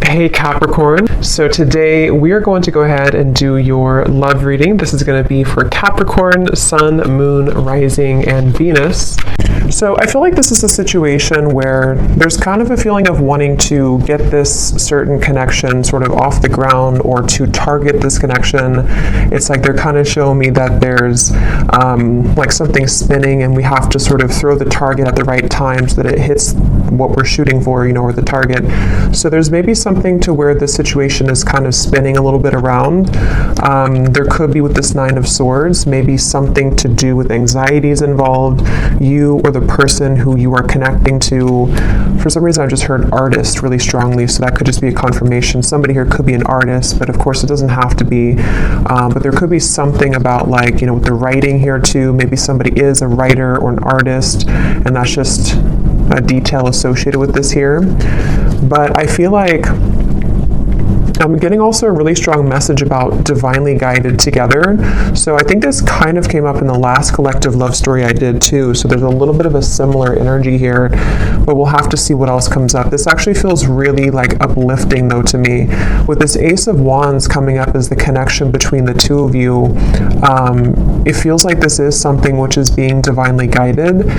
Hey Capricorn, so today we are going to go ahead and do your love reading. This is going to be for Capricorn, Sun, Moon, Rising, and Venus. So I feel like this is a situation where there's kind of a feeling of wanting to get this certain connection sort of off the ground or to target this connection. It's like they're kind of showing me that there's like something spinning and we have to sort of throw the target at the right time so that it hits what we're shooting for, or the target. So there's maybe something to where the situation is kind of spinning a little bit around. There could be with this Nine of Swords, maybe something to do with anxieties involved. You or the person who you are connecting to, for some reason I just heard artist really strongly, so that could just be a confirmation. Somebody here could be an artist, but of course it doesn't have to be. But there could be something about with the writing here too. Maybe somebody is a writer or an artist, and that's just a detail associated with this here. But I feel like I'm getting also a really strong message about divinely guided together. So I think this kind of came up in the last collective love story I did too. So there's a little bit of a similar energy here, but we'll have to see what else comes up. This actually feels really uplifting though to me. With this Ace of Wands coming up as the connection between the two of you, it feels like this is something which is being divinely guided.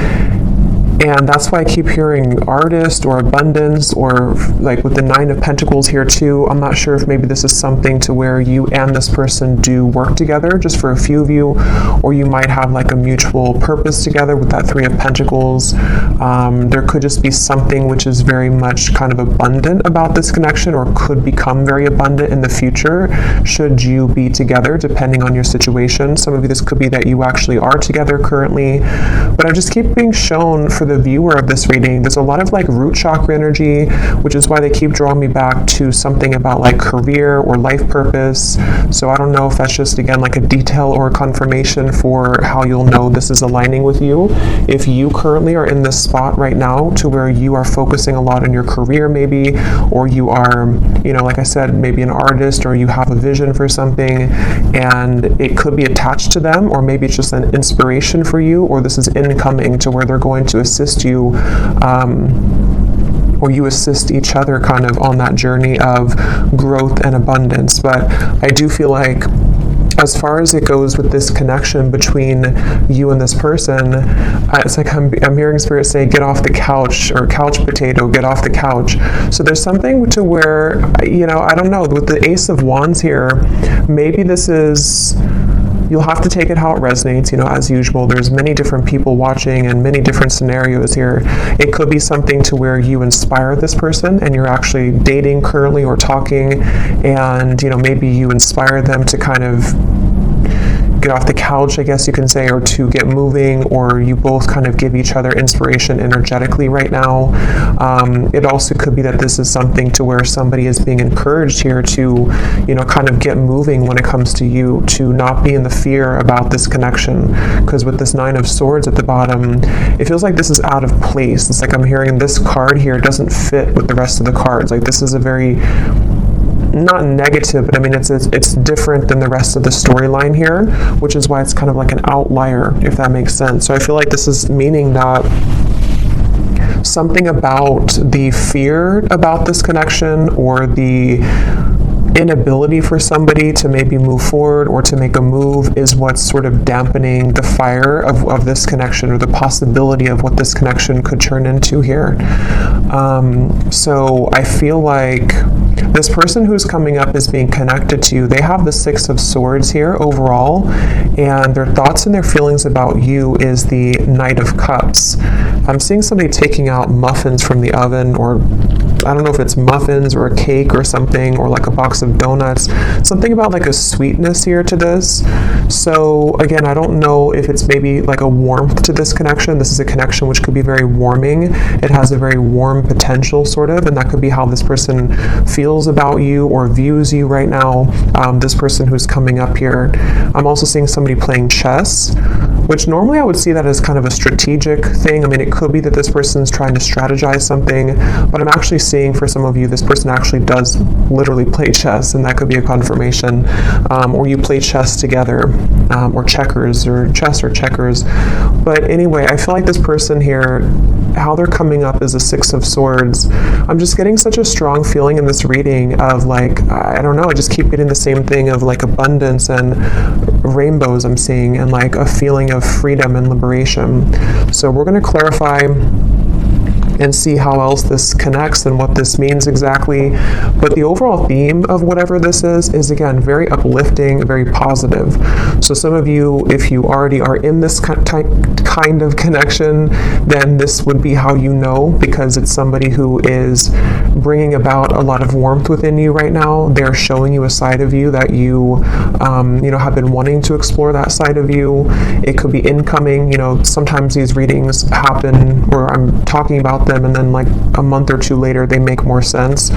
And that's why I keep hearing artist or abundance, or with the Nine of Pentacles here too. I'm not sure if maybe this is something to where you and this person do work together, just for a few of you, or you might have a mutual purpose together with that Three of Pentacles. There could just be something which is very much kind of abundant about this connection, or could become very abundant in the future should you be together, depending on your situation. Some of you, this could be that you actually are together currently, but I just keep being shown for the viewer of this reading, there's a lot of root chakra energy, which is why they keep drawing me back to something about career or life purpose. So I don't know if that's just again a detail or a confirmation for how you'll know this is aligning with you. If you currently are in this spot right now to where you are focusing a lot on your career maybe, or you are, like I said, maybe an artist, or you have a vision for something and it could be attached to them, or maybe it's just an inspiration for you, or this is incoming to where they're going to assist you, or you assist each other kind of on that journey of growth and abundance. But I do feel like as far as it goes with this connection between you and this person, it's I'm hearing Spirit say, get off the couch, or couch potato, get off the couch. So there's something to where, I don't know, with the Ace of Wands here, maybe this is, you'll have to take it how it resonates. As usual, there's many different people watching and many different scenarios here. It could be something to where you inspire this person and you're actually dating currently or talking, and maybe you inspire them to kind of get off the couch, I guess you can say, or to get moving, or you both kind of give each other inspiration energetically right now. It also could be that this is something to where somebody is being encouraged here to, kind of get moving when it comes to you, to not be in the fear about this connection. Because with this Nine of Swords at the bottom, it feels like this is out of place. It's I'm hearing this card here doesn't fit with the rest of the cards. This is a very, not negative, but I mean it's different than the rest of the storyline here, which is why it's kind of an outlier, if that makes sense. So I feel like this is meaning that something about the fear about this connection, or the inability for somebody to maybe move forward or to make a move, is what's sort of dampening the fire of this connection, or the possibility of what this connection could turn into here. So I feel like this person who's coming up is being connected to you. They have the Six of Swords here overall, and their thoughts and their feelings about you is the Knight of Cups. I'm seeing somebody taking out muffins from the oven, or I don't know if it's muffins or a cake or something, or a box of donuts. Something about a sweetness here to this. So again, I don't know if it's maybe a warmth to this connection. This is a connection which could be very warming. It has a very warm potential sort of, and that could be how this person feels about you or views you right now. This person who's coming up here. I'm also seeing somebody playing chess. which normally I would see that as kind of a strategic thing. I mean, it could be that this person's trying to strategize something, but I'm actually seeing for some of you, this person actually does literally play chess, and that could be a confirmation, or you play chess together, or checkers, or chess or checkers. But anyway, I feel like this person here, how they're coming up is a Six of Swords. I'm just getting such a strong feeling in this reading of like, I don't know, I just keep getting the same thing of like abundance and rainbows I'm seeing, and like a feeling of freedom and liberation. So we're going to clarify and see how else this connects and what this means exactly. But the overall theme of whatever this is again, very uplifting, very positive. So some of you, if you already are in this kind of connection, then this would be how you know, because it's somebody who is bringing about a lot of warmth within you right now. They're showing you a side of you that you, have been wanting to explore that side of you. It could be incoming. Sometimes these readings happen, or I'm talking about them, and then like a month or two later they make more sense.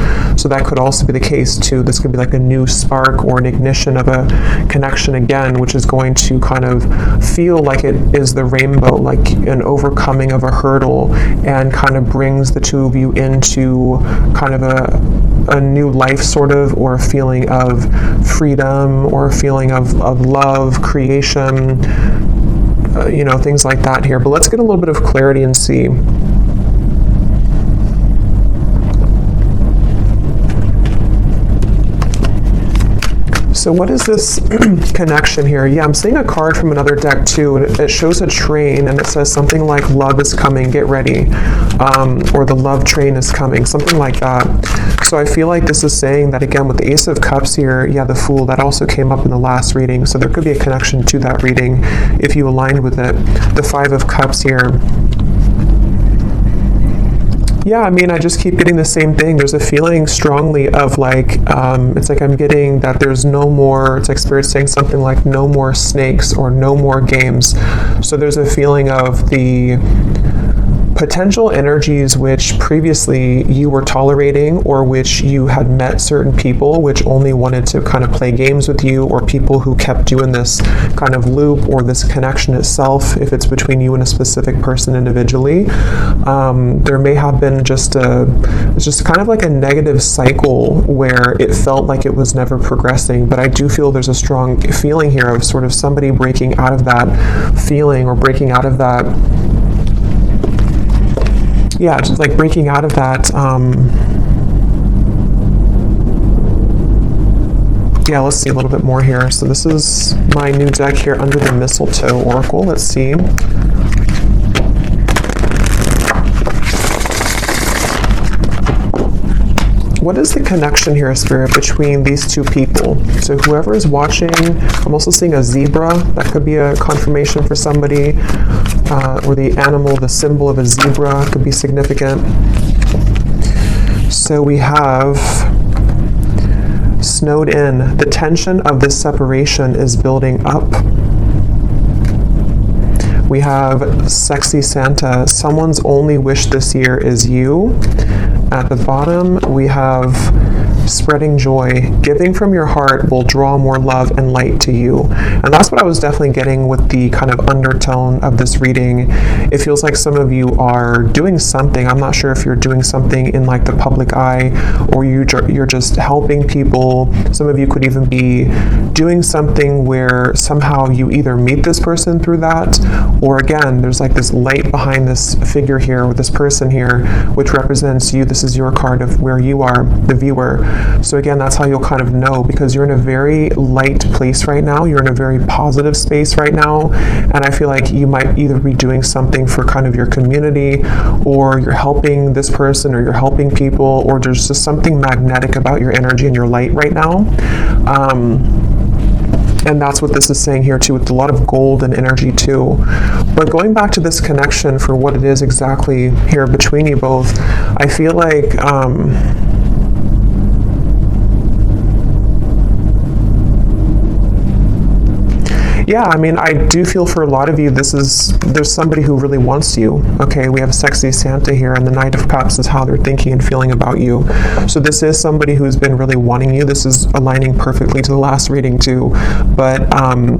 So that could also be the case too. This could be like a new spark or an ignition of a connection again, which is going to kind of feel like it is the rainbow, like an overcoming of a hurdle, and kind of brings the two of you into kind of a new life sort of, or a feeling of freedom, or a feeling of love, creation, things like that here. But let's get a little bit of clarity and see. So what is this connection here? Yeah, I'm seeing a card from another deck too, and it shows a train, and it says something like love is coming, get ready, or the love train is coming, something like that. So I feel like this is saying that, again, with the Ace of Cups here, yeah, the Fool, that also came up in the last reading, so there could be a connection to that reading if you aligned with it. The Five of Cups here. Yeah, I mean, I just keep getting the same thing. There's a feeling strongly of like, it's like I'm getting that there's no more, it's like Spirit saying something like no more snakes or no more games. So there's a feeling of the potential energies which previously you were tolerating, or which you had met certain people which only wanted to kind of play games with you, or people who kept you in this kind of loop, or this connection itself, if it's between you and a specific person individually. There may have been just kind of like a negative cycle where it felt like it was never progressing, but I do feel there's a strong feeling here of sort of somebody breaking out of that feeling, or breaking out of that, yeah, just like breaking out of that. Yeah, let's see a little bit more here. So this is my new deck here, Under the Mistletoe Oracle. Let's see. What is the connection here, Spirit, between these two people? So whoever is watching, I'm also seeing a zebra. That could be a confirmation for somebody. Or the animal, the symbol of a zebra could be significant. So we have snowed in. The tension of this separation is building up. We have Sexy Santa. Someone's only wish this year is you. At the bottom, we have Spreading Joy. Giving from your heart will draw more love and light to you. And that's what I was definitely getting with the kind of undertone of this reading. It feels like some of you are doing something. I'm not sure if you're doing something in like the public eye, or you're just helping people. Some of you could even be doing something where somehow you either meet this person through that, or again, there's like this light behind this figure here, with this person here, which represents you. This is your card of where you are, the viewer. So again, that's how you'll kind of know, because you're in a very light place right now. You're in a very positive space right now. And I feel like you might either be doing something for kind of your community, or you're helping this person, or you're helping people, or there's just something magnetic about your energy and your light right now. And that's what this is saying here too, with a lot of golden energy too. But going back to this connection for what it is exactly here between you both, I feel like yeah, I mean, I do feel for a lot of you, there's somebody who really wants you, okay? We have sexy Santa here, and the Knight of Cups is how they're thinking and feeling about you. So this is somebody who's been really wanting you. This is aligning perfectly to the last reading too. But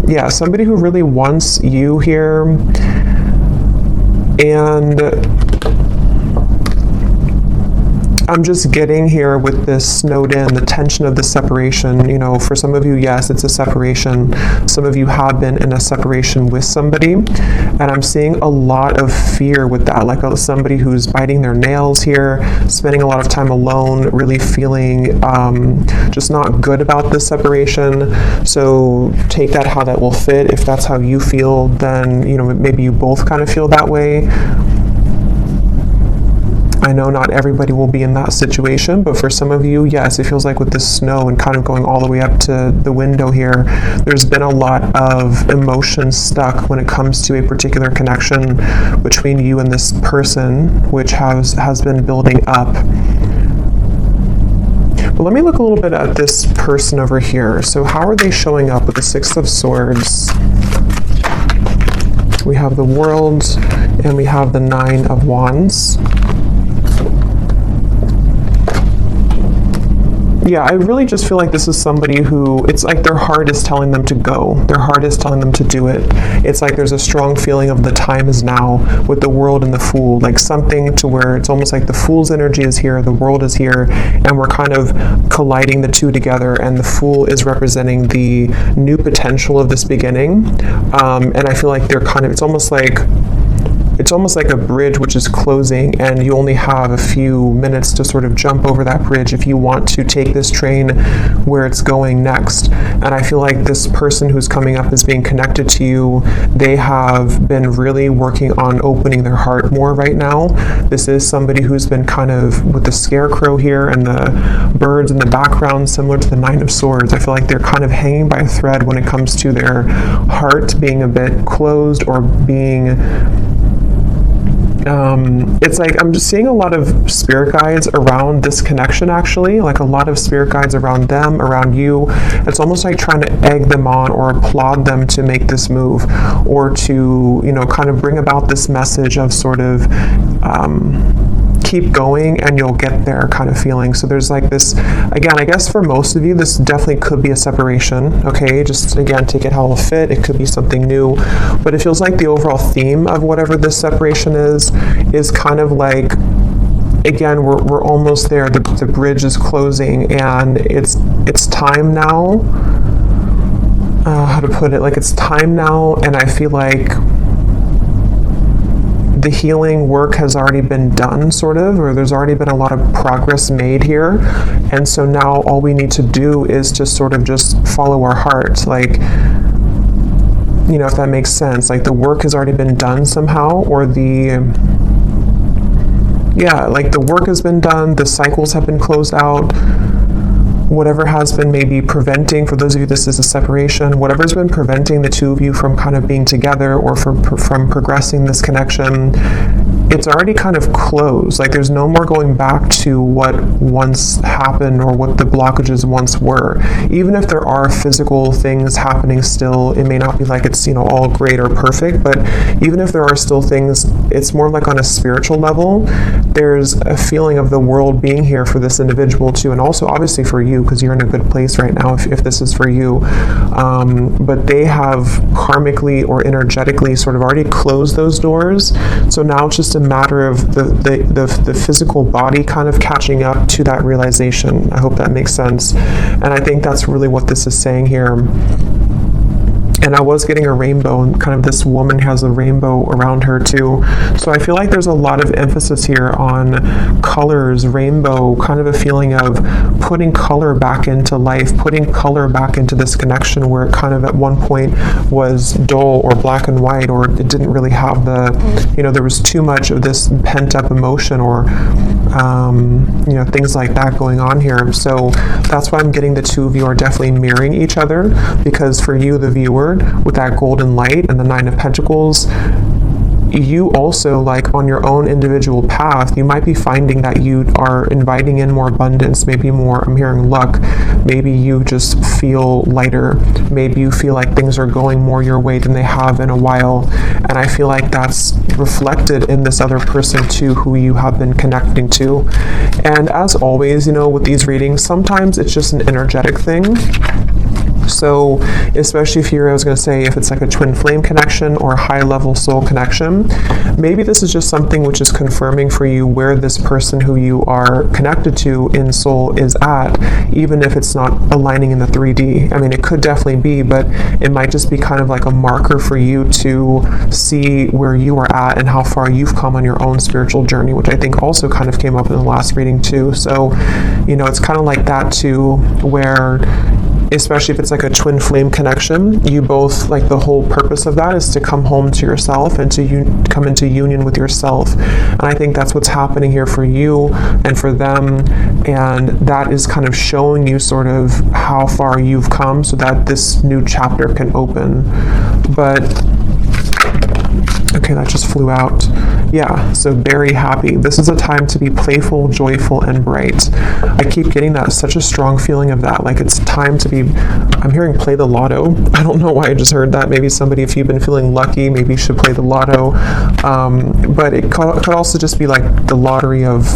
yeah, somebody who really wants you here. And I'm just getting here with this snowed in, the tension of the separation. You know, for some of you, yes, it's a separation. Some of you have been in a separation with somebody, and I'm seeing a lot of fear with that, like somebody who's biting their nails here, spending a lot of time alone, really feeling just not good about this separation. So take that how that will fit. If that's how you feel, then, you know, maybe you both kind of feel that way. I know not everybody will be in that situation, but for some of you, yes, it feels like with the snow and kind of going all the way up to the window here, there's been a lot of emotion stuck when it comes to a particular connection between you and this person, which has been building up. But let me look a little bit at this person over here. So how are they showing up with the Six of Swords? We have the World, and we have the Nine of Wands. Yeah, I really just feel like this is somebody who, it's like their heart is telling them to go. Their heart is telling them to do it. It's like there's a strong feeling of the time is now with the World and the Fool, like something to where it's almost like the Fool's energy is here, the World is here, and we're kind of colliding the two together, and the Fool is representing the new potential of this beginning. And I feel like they're kind of, it's almost like a bridge which is closing, and you only have a few minutes to sort of jump over that bridge if you want to take this train where it's going next. And I feel like this person who's coming up is being connected to you. They have been really working on opening their heart more right now. This is somebody who's been kind of with the scarecrow here and the birds in the background, similar to the Nine of Swords. I feel like they're kind of hanging by a thread when it comes to their heart being a bit closed or being it's like I'm just seeing a lot of spirit guides around this connection, actually, like a lot of spirit guides around them, around you. It's almost like trying to egg them on or applaud them to make this move, or to, you know, kind of bring about this message of sort of keep going and you'll get there kind of feeling. So there's like this, again, I guess for most of you, this definitely could be a separation, okay? Just, again, take it how it'll fit. It could be something new, but it feels like the overall theme of whatever this separation is kind of like, again, we're almost there. The bridge is closing, and it's time now. How to put it? Like, it's time now, and I feel like the healing work has already been done, sort of, or there's already been a lot of progress made here. And so now all we need to do is just sort of just follow our heart. Like, you know, if that makes sense. Like, the work has already been done somehow, or like the work has been done, the cycles have been closed out. Whatever has been maybe preventing, for those of you this is a separation, whatever's been preventing the two of you from kind of being together or from progressing this connection, it's already kind of closed. Like, there's no more going back to what once happened or what the blockages once were. Even if there are physical things happening still, it may not be like it's, you know, all great or perfect, but even if there are still things, it's more like on a spiritual level. There's a feeling of the world being here for this individual too, and also obviously for you, because you're in a good place right now if this is for you. But they have karmically or energetically sort of already closed those doors. So now it's just a matter of the physical body kind of catching up to that realization. I hope that makes sense. And I think that's really what this is saying here. And I was getting a rainbow, and kind of this woman has a rainbow around her too. So I feel like there's a lot of emphasis here on colors, rainbow, kind of a feeling of putting color back into life, putting color back into this connection where it kind of at one point was dull or black and white, or it didn't really have the, you know, there was too much of this pent up emotion or, you know, things like that going on here. So that's why I'm getting the two of you are definitely mirroring each other, because for you, the viewer, with that golden light and the Nine of Pentacles, you also, like on your own individual path, you might be finding that you are inviting in more abundance, maybe more, I'm hearing luck, maybe you just feel lighter, maybe you feel like things are going more your way than they have in a while. And I feel like that's reflected in this other person too, who you have been connecting to. And as always, you know, with these readings, sometimes it's just an energetic thing. So especially if I was going to say, if it's like a twin flame connection or a high level soul connection, maybe this is just something which is confirming for you where this person who you are connected to in soul is at, even if it's not aligning in the 3D. I mean, it could definitely be, but it might just be kind of like a marker for you to see where you are at and how far you've come on your own spiritual journey, which I think also kind of came up in the last reading too. So, you know, it's kind of like that too, where especially if it's like a twin flame connection, you both, like the whole purpose of that is to come home to yourself and to come into union with yourself. And I think that's what's happening here for you and for them. And that is kind of showing you sort of how far you've come so that this new chapter can open. But okay, that just flew out. Yeah, so very happy. This is a time to be playful, joyful, and bright. I keep getting that, such a strong feeling of that. Like it's time to be, I'm hearing play the lotto. I don't know why I just heard that. Maybe somebody, if you've been feeling lucky, maybe you should play the lotto. But it could also just be like the lottery of,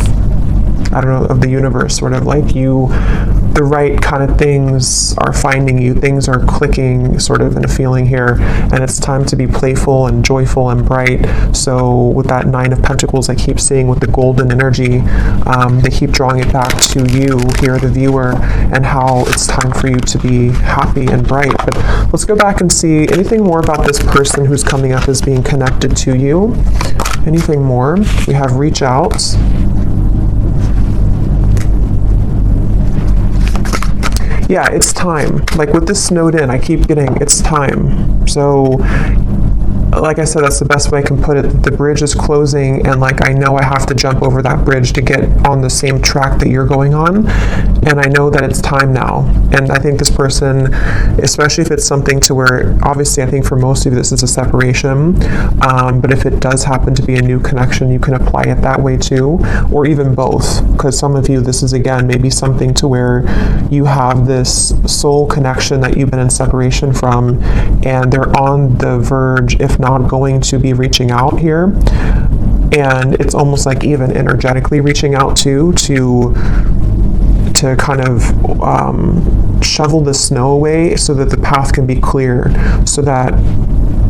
I don't know, of the universe, sort of like the right kind of things are finding you, things are clicking sort of in a feeling here, and it's time to be playful and joyful and bright. So with that 9 of Pentacles, I keep seeing with the golden energy, they keep drawing it back to you here, the viewer, and how it's time for you to be happy and bright. But let's go back and see anything more about this person who's coming up as being connected to you. Anything more? We have reach out. Yeah, it's time. Like with this snowed in, I keep getting, it's time. So, like I said, that's the best way I can put it. The bridge is closing, and like I know I have to jump over that bridge to get on the same track that you're going on, and I know that it's time now. And I think this person, especially if it's something to where, obviously I think for most of you this is a separation, but if it does happen to be a new connection, you can apply it that way too, or even both, because some of you, this is again maybe something to where you have this soul connection that you've been in separation from, and they're on the verge, if not going to be reaching out here. And it's almost like even energetically reaching out to kind of shovel the snow away so that the path can be clear, so that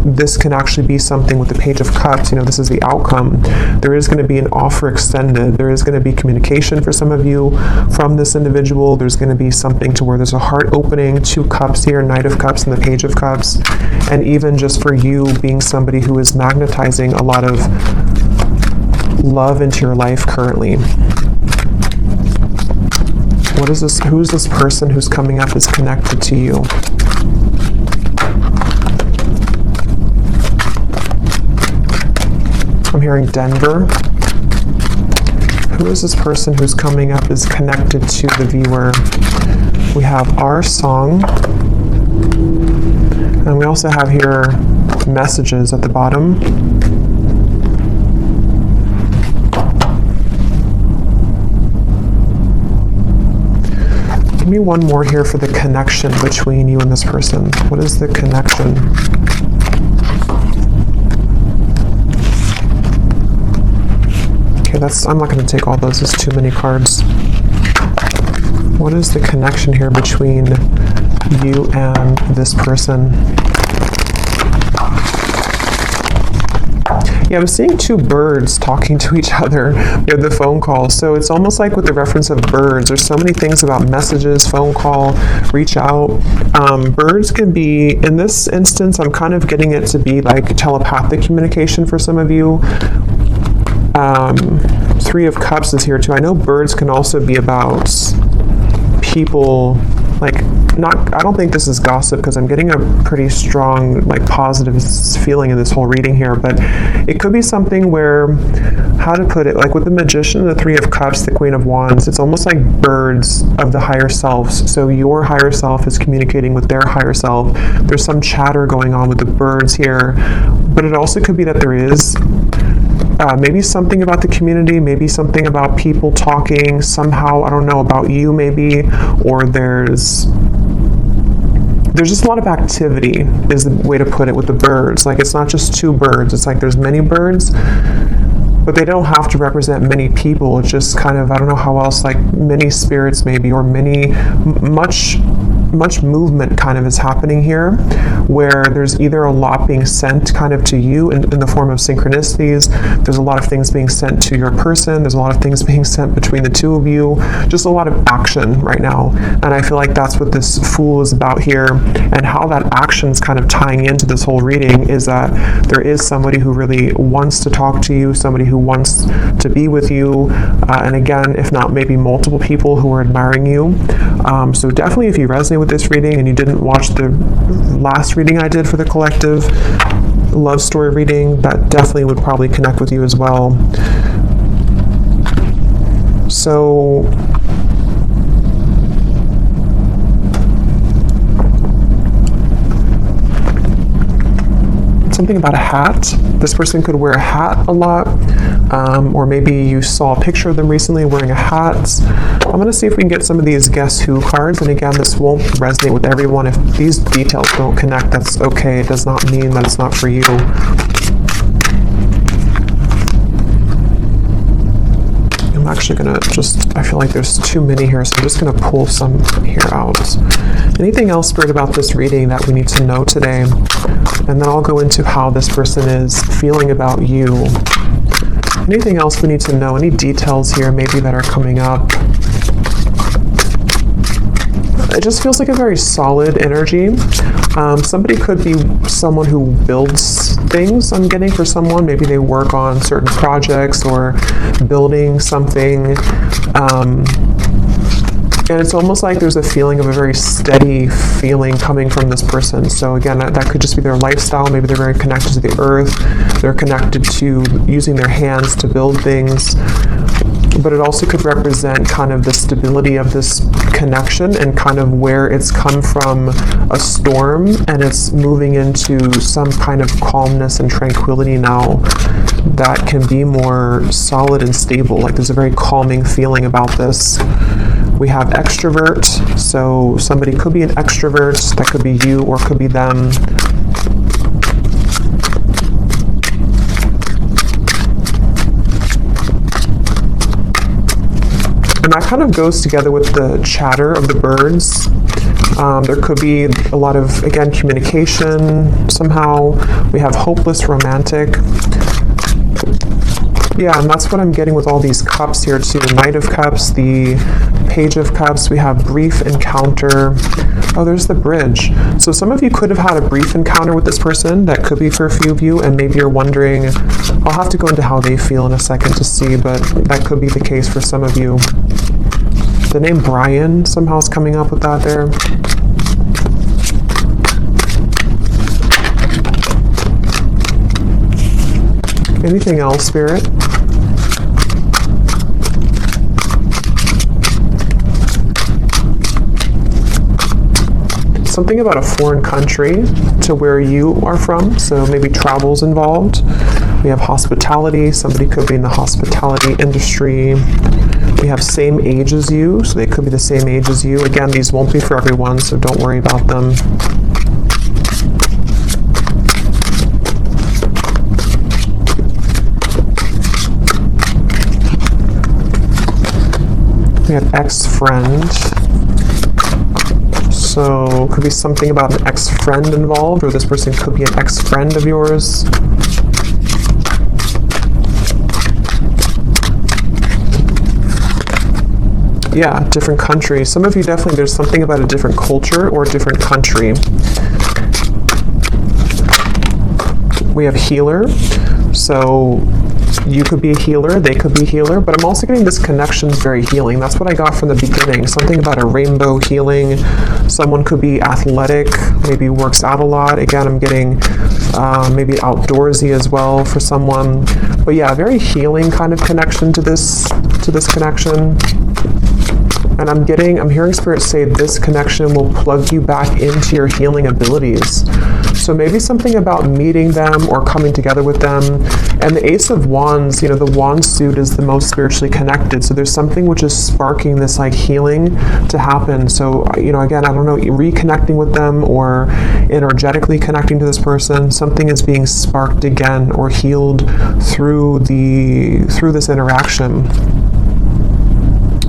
this can actually be something with the Page of Cups. You know, this is the outcome. There is going to be an offer extended. There is going to be communication for some of you from this individual. There's going to be something to where there's a heart opening, 2 cups here, Knight of Cups and the Page of Cups. And even just for you being somebody who is magnetizing a lot of love into your life currently. What is this? Who's this person who's coming up is connected to you? I'm hearing Denver. Who is this person who's coming up is connected to the viewer? We have our song. And we also have here messages at the bottom. Give me one more here for the connection between you and this person. What is the connection? I'm not going to take all those, there's too many cards. What is the connection here between you and this person? Yeah, I'm seeing 2 birds talking to each other near the phone call. So it's almost like with the reference of birds, there's so many things about messages, phone call, reach out. Birds can be, in this instance, I'm kind of getting it to be like telepathic communication for some of you. 3 of Cups is here too. I know birds can also be about people, like, I don't think this is gossip because I'm getting a pretty strong, like, positive feeling in this whole reading here, but it could be something where, how to put it, like with the Magician, the 3 of Cups, the Queen of Wands, it's almost like birds of the higher selves. So your higher self is communicating with their higher self. There's some chatter going on with the birds here, but it also could be that there is maybe something about the community, maybe something about people talking somehow, I don't know, about you maybe, or there's just a lot of activity is the way to put it with the birds. Like, it's not just two birds, it's like there's many birds, but they don't have to represent many people. It's just kind of, I don't know how else, like many spirits maybe, or much movement kind of is happening here, where there's either a lot being sent kind of to you in the form of synchronicities. There's a lot of things being sent to your person. There's a lot of things being sent between the two of you. Just a lot of action right now. And I feel like that's what this Fool is about here, and how that action's kind of tying into this whole reading is that there is somebody who really wants to talk to you, somebody who wants to be with you, and again, if not maybe multiple people who are admiring you. So definitely, if you resonate with this reading and you didn't watch the last reading I did for the collective love story reading, that definitely would probably connect with you as well. So something about a hat. This person could wear a hat a lot, or maybe you saw a picture of them recently wearing a hat. I'm going to see if we can get some of these Guess Who cards, and again, this won't resonate with everyone. If these details don't connect, that's okay. It does not mean that it's not for you. I'm actually going to I feel like there's too many here, so I'm just going to pull some here out. Anything else, Spirit, about this reading that we need to know today? And then I'll go into how this person is feeling about you. Anything else we need to know? Any details here maybe that are coming up? It just feels like a very solid energy. Somebody could be someone who builds things, I'm getting, for someone. Maybe they work on certain projects or building something. And it's almost like there's a feeling of a very steady feeling coming from this person. So again, that could just be their lifestyle. Maybe they're very connected to the earth. They're connected to using their hands to build things. But it also could represent kind of the stability of this connection, and kind of where it's come from a storm and it's moving into some kind of calmness and tranquility now that can be more solid and stable. Like, there's a very calming feeling about this. We have extrovert, so somebody could be an extrovert. That could be you or could be them. And that kind of goes together with the chatter of the birds. There could be a lot of, again, communication somehow. We have hopeless romantic. Yeah, and that's what I'm getting with all these cups here too. Knight of Cups, the Page of Cups. We have brief encounter. Oh, there's the bridge. So some of you could have had a brief encounter with this person. That could be for a few of you, and maybe you're wondering, I'll have to go into how they feel in a second to see, but that could be the case for some of you. The name Brian somehow is coming up with that there. Anything else, Spirit? Something about a foreign country to where you are from, so maybe travel's involved. We have hospitality. Somebody could be in the hospitality industry. We have same age as you, so they could be the same age as you. Again, these won't be for everyone, so don't worry about them. We have ex-friend. So could be something about an ex-friend involved, or this person could be an ex-friend of yours. Yeah, different country. Some of you definitely, there's something about a different culture or a different country. We have healer. So you could be a healer, they could be a healer, but I'm also getting this connection is very healing. That's what I got from the beginning. Something about a rainbow healing. Someone could be athletic, maybe works out a lot. Again, I'm getting maybe outdoorsy as well for someone. But yeah, very healing kind of connection to this connection. And I'm hearing Spirit say this connection will plug you back into your healing abilities. So maybe something about meeting them or coming together with them. And the Ace of Wands, you know, the wand suit is the most spiritually connected. So there's something which is sparking this like healing to happen. So, you know, again, I don't know, reconnecting with them or energetically connecting to this person, something is being sparked again or healed through this interaction.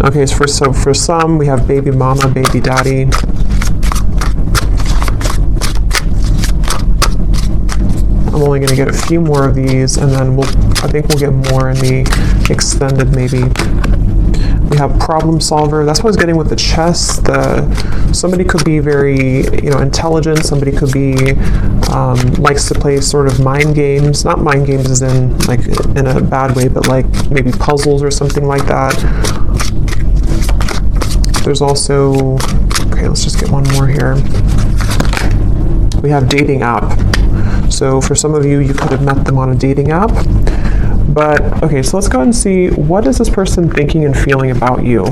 Okay, so for some, we have baby mama, baby daddy. I'm only going to get a few more of these, and then I think we'll get more in the extended maybe. We have problem solver. That's what I was getting with the chess. Somebody could be very, you know, intelligent. Somebody could be likes to play sort of mind games. Not mind games as in like in a bad way, but like maybe puzzles or something like that. There's also, okay, let's just get one more here. We have dating app. So for some of you, you could have met them on a dating app. But, okay, so let's go ahead and see, what is this person thinking and feeling about you?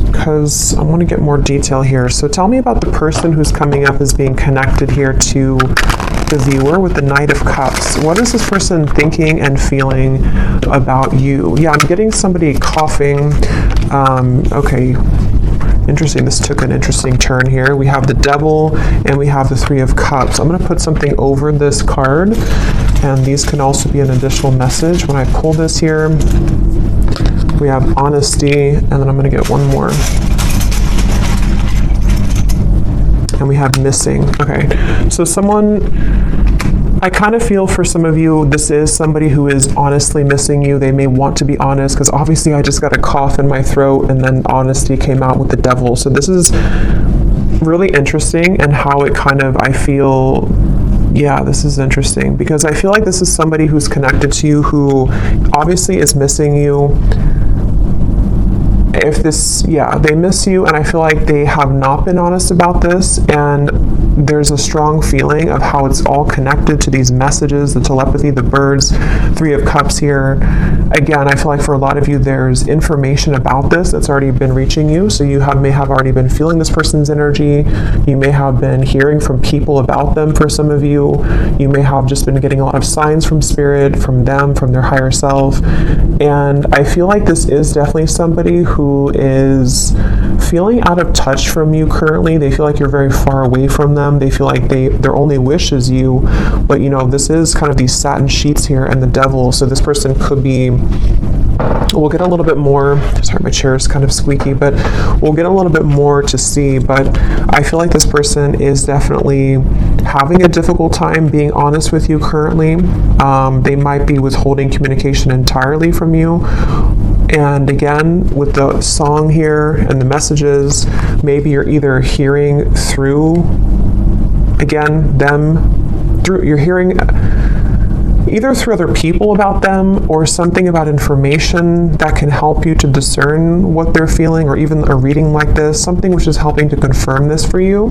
Because I want to get more detail here. So tell me about the person who's coming up as being connected here to the viewer with the Knight of Cups. What is this person thinking and feeling about you? Yeah, I'm getting somebody coughing. Okay. Interesting. This took an interesting turn here. We have the Devil and we have the Three of Cups. I'm going to put something over this card, and these can also be an additional message. When I pull this here, we have honesty, and then I'm going to get one more. And we have missing. Okay, so I kind of feel for some of you, this is somebody who is honestly missing you. They may want to be honest, because obviously I just got a cough in my throat, and then honesty came out with the Devil. So this is really interesting, and how it kind of, I feel, yeah, this is interesting, because I feel like this is somebody who's connected to you who obviously is missing you. They miss you, and I feel like they have not been honest about this, and there's a strong feeling of how it's all connected to these messages, the telepathy, the birds, Three of Cups here. Again, I feel like for a lot of you, there's information about this that's already been reaching you, so you may have already been feeling this person's energy. You may have been hearing from people about them for some of you. You may have just been getting a lot of signs from Spirit, from them, from their higher self, and I feel like this is definitely somebody who is feeling out of touch from you currently. They feel like you're very far away from them. They feel like their only wish is you. But you know, this is kind of these satin sheets here and the Devil. So this person could be, we'll get a little bit more, sorry, my chair is kind of squeaky, but we'll get a little bit more to see. But I feel like this person is definitely having a difficult time being honest with you currently. They might be withholding communication entirely from you. And again, with the song here and the messages, maybe you're either hearing through, again, you're hearing either through other people about them, or something about information that can help you to discern what they're feeling, or even a reading like this, something which is helping to confirm this for you.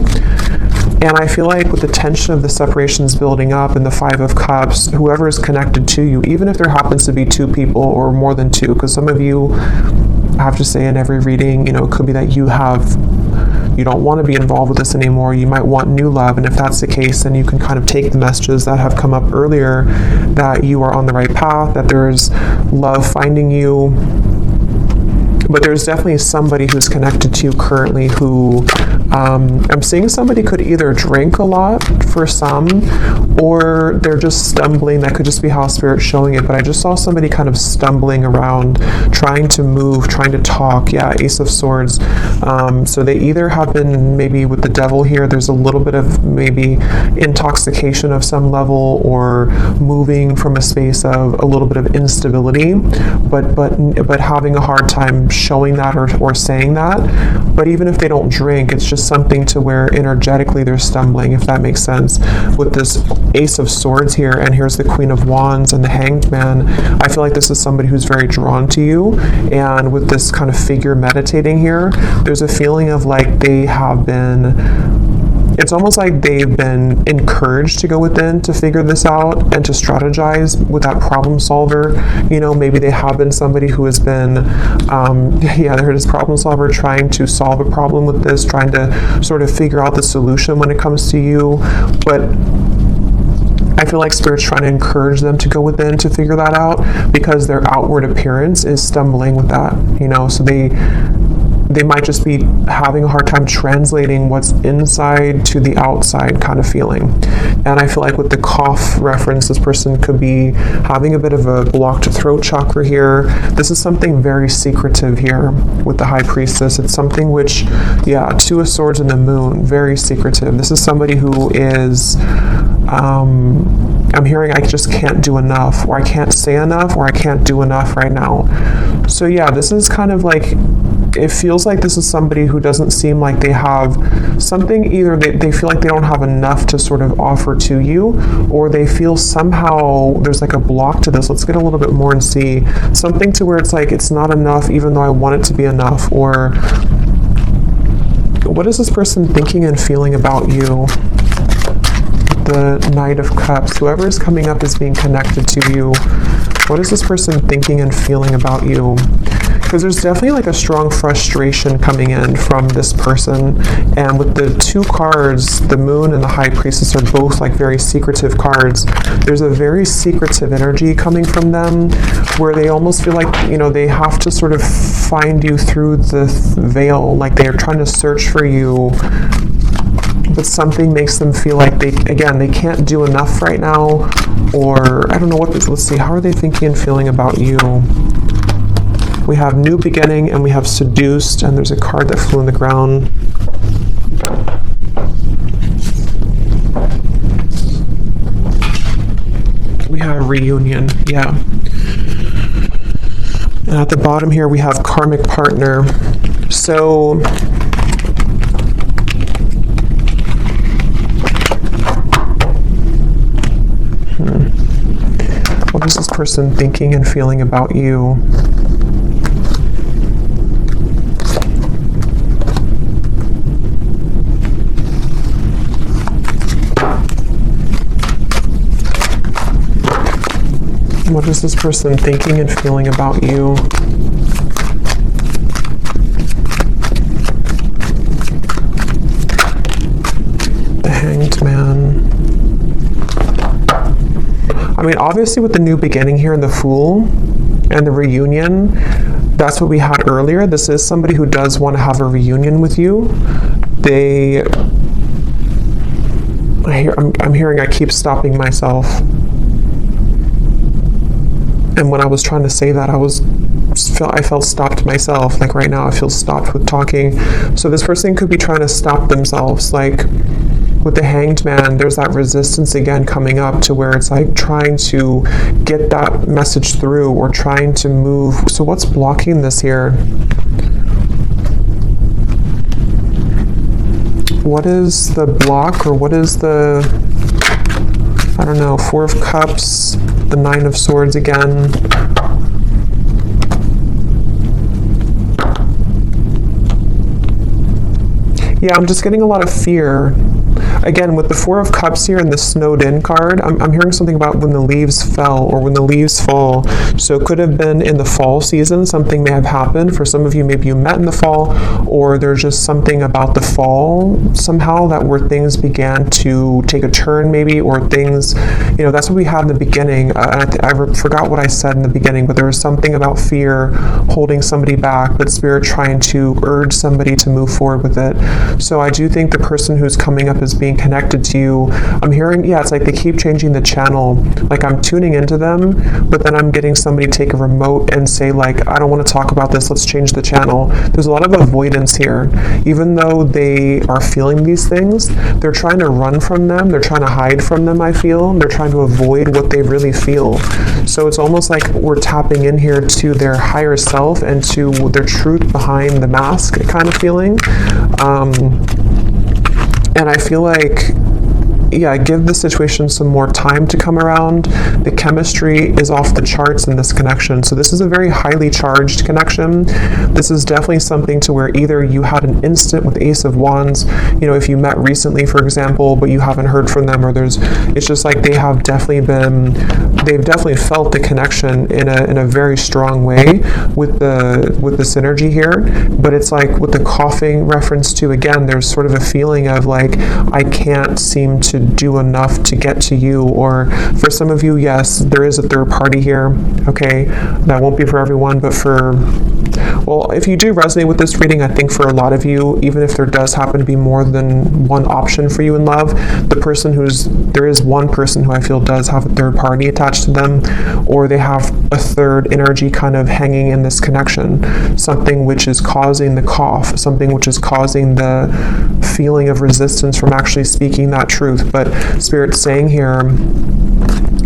And I feel like with the tension of the separations building up and the Five of Cups, whoever is connected to you, even if there happens to be two people or more than two, because some of you, I have to say in every reading, you know, it could be that you don't want to be involved with this anymore. You might want new love. And if that's the case, then you can kind of take the messages that have come up earlier, that you are on the right path, that there's love finding you. But there's definitely somebody who's connected to you currently who, I'm seeing somebody could either drink a lot for some, or they're just stumbling. That could just be how Spirit's showing it. But I just saw somebody kind of stumbling around, trying to move, trying to talk. Yeah, Ace of Swords. So they either have been, maybe with the Devil here, there's a little bit of maybe intoxication of some level, or moving from a space of a little bit of instability, but having a hard time showing that or saying that. But even if they don't drink, it's just something to where energetically they're stumbling, if that makes sense. With this Ace of Swords here, and here's the Queen of Wands and the Hanged Man, I feel like this is somebody who's very drawn to you. And with this kind of figure meditating here, there's a feeling of like they have been it's almost like they've been encouraged to go within to figure this out and to strategize with that problem solver. You know, maybe they have been somebody who has been, they're this problem solver trying to solve a problem with this, trying to sort of figure out the solution when it comes to you. But I feel like Spirit's trying to encourage them to go within to figure that out, because their outward appearance is stumbling with that, you know, so they might just be having a hard time translating what's inside to the outside kind of feeling. And I feel like with the cough reference, this person could be having a bit of a blocked throat chakra here. This is something very secretive here with the High Priestess. It's something which, Two of Swords and the Moon, very secretive. This is somebody who is, I'm hearing I just can't do enough, or I can't say enough, or I can't do enough right now. So this is kind of like, it feels like this is somebody who doesn't seem like they have something, either they feel like they don't have enough to sort of offer to you, or they feel somehow there's like a block to this. Let's get a little bit more and see something to where it's like it's not enough even though I want it to be enough. Or what is this person thinking and feeling about you? The Knight of Cups, whoever is coming up is being connected to you. What is this person thinking and feeling about you? Because there's definitely like a strong frustration coming in from this person. And with the two cards, the Moon and the High Priestess are both like very secretive cards. There's a very secretive energy coming from them where they almost feel like, you know, they have to sort of find you through the veil. Like they're trying to search for you, but something makes them feel like they can't do enough right now. Or I don't know what this, let's see, how are they thinking and feeling about you? We have New Beginning and we have Seduced, and there's a card that flew in the ground. We have Reunion, And at the bottom here we have Karmic Partner. So what is this person thinking and feeling about you? What is this person thinking and feeling about you? The Hanged Man. I mean, obviously with the New Beginning here and the Fool and the Reunion, that's what we had earlier. This is somebody who does want to have a reunion with you. I'm hearing I keep stopping myself. And when I was trying to say that, I felt stopped myself. Like right now, I feel stopped with talking. So this person could be trying to stop themselves. Like with the Hanged Man, there's that resistance again coming up to where it's like trying to get that message through or trying to move. So what's blocking this here? What is the block, or what is the, I don't know, Four of Cups, the Nine of Swords again. I'm just getting a lot of fear. Again, with the Four of Cups here and the Snowed In card, I'm hearing something about when the leaves fell or when the leaves fall. So it could have been in the fall season, something may have happened. For some of you, maybe you met in the fall, or there's just something about the fall somehow that where things began to take a turn maybe, or things, you know, that's what we had in the beginning. I forgot what I said in the beginning, but there was something about fear holding somebody back, but Spirit trying to urge somebody to move forward with it. So I do think the person who's coming up as being connected to you, I'm hearing, it's like they keep changing the channel. Like I'm tuning into them, but then I'm getting somebody take a remote and say like, I don't want to talk about this, let's change the channel. There's a lot of avoidance here. Even though they are feeling these things, they're trying to run from them, they're trying to hide from them, I feel. They're trying to avoid what they really feel. So it's almost like we're tapping in here to their higher self and to their truth behind the mask kind of feeling. And I feel like yeah, give the situation some more time to come around. The chemistry is off the charts in this connection. So this is a very highly charged connection. This is definitely something to where either you had an instant with Ace of Wands, you know, if you met recently, for example, but you haven't heard from them, or it's just like they've definitely felt the connection in a very strong way with the synergy here. But it's like with the coughing reference to, again, there's sort of a feeling of like, I can't seem to do enough to get to you. Or for some of you, yes, there is a third party here. Okay, that won't be for everyone, but well, if you do resonate with this reading, I think for a lot of you, even if there does happen to be more than one option for you in love, there is one person who I feel does have a third party attached to them, or they have a third energy kind of hanging in this connection, something which is causing the cough, something which is causing the feeling of resistance from actually speaking that truth. But Spirit's saying here,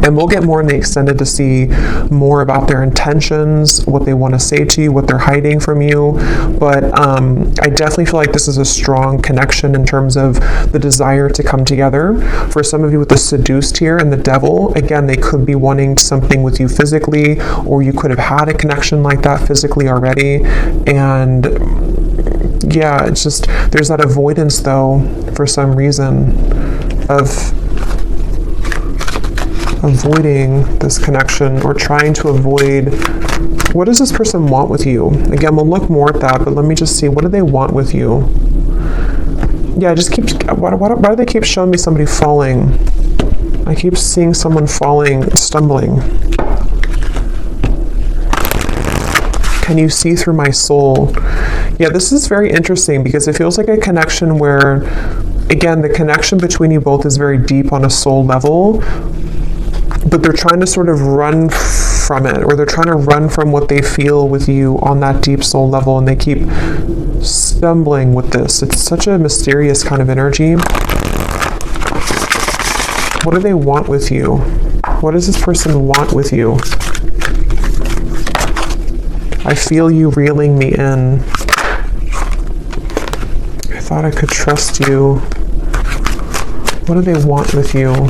and we'll get more in the extended to see more about their intentions, what they want to say to you, what they're hiding from you. But I definitely feel like this is a strong connection in terms of the desire to come together. For some of you with the seduced here and the devil, again, they could be wanting something with you physically, or you could have had a connection like that physically already. And yeah, it's just, there's that avoidance though, for some reason, of avoiding this connection, or trying to avoid. What does this person want with you? Again, we'll look more at that, but let me just see, what do they want with you? Yeah, why do they keep showing me somebody falling? I keep seeing someone falling, stumbling. Can you see through my soul? Yeah, this is very interesting because it feels like a connection where, again, the connection between you both is very deep on a soul level, but they're trying to sort of run from it, or they're trying to run from what they feel with you on that deep soul level, and they keep stumbling with this. It's such a mysterious kind of energy. What do they want with you? What does this person want with you? I feel you reeling me in. I thought I could trust you. What do they want with you?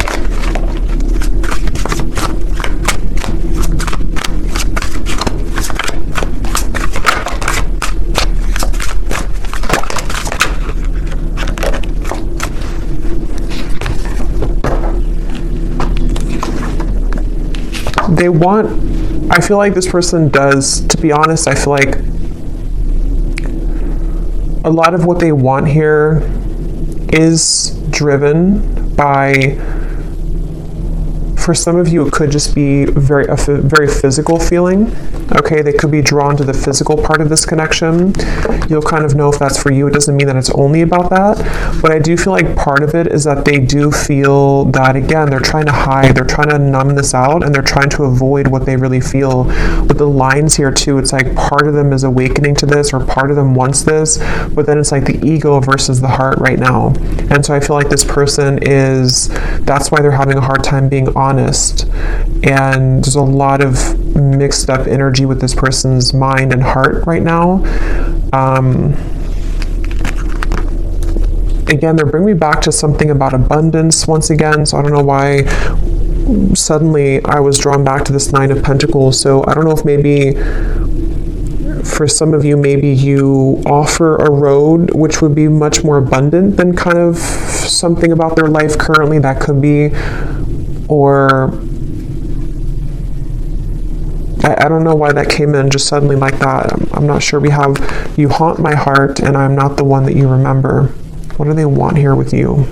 I feel like this person does, to be honest, I feel like a lot of what they want here is driven by, for some of you, it could just be a very physical feeling. Okay, they could be drawn to the physical part of this connection. You'll kind of know if that's for you. It doesn't mean that it's only about that, but I do feel like part of it is that they do feel that, again, they're trying to hide, they're trying to numb this out, and they're trying to avoid what they really feel. With the lines here too, it's like part of them is awakening to this, or part of them wants this, but then it's like the ego versus the heart right now. And so I feel like this person that's why they're having a hard time being honest. And there's a lot of mixed up energy with this person's mind and heart right now. Again, they're bringing me back to something about abundance once again, so I don't know why suddenly I was drawn back to this Nine of Pentacles. So I don't know if maybe for some of you, maybe you offer a road which would be much more abundant than kind of something about their life currently. That could be, or I don't know why that came in just suddenly like that. I'm not sure. We have, you haunt my heart and I'm not the one that you remember. What do they want here with you?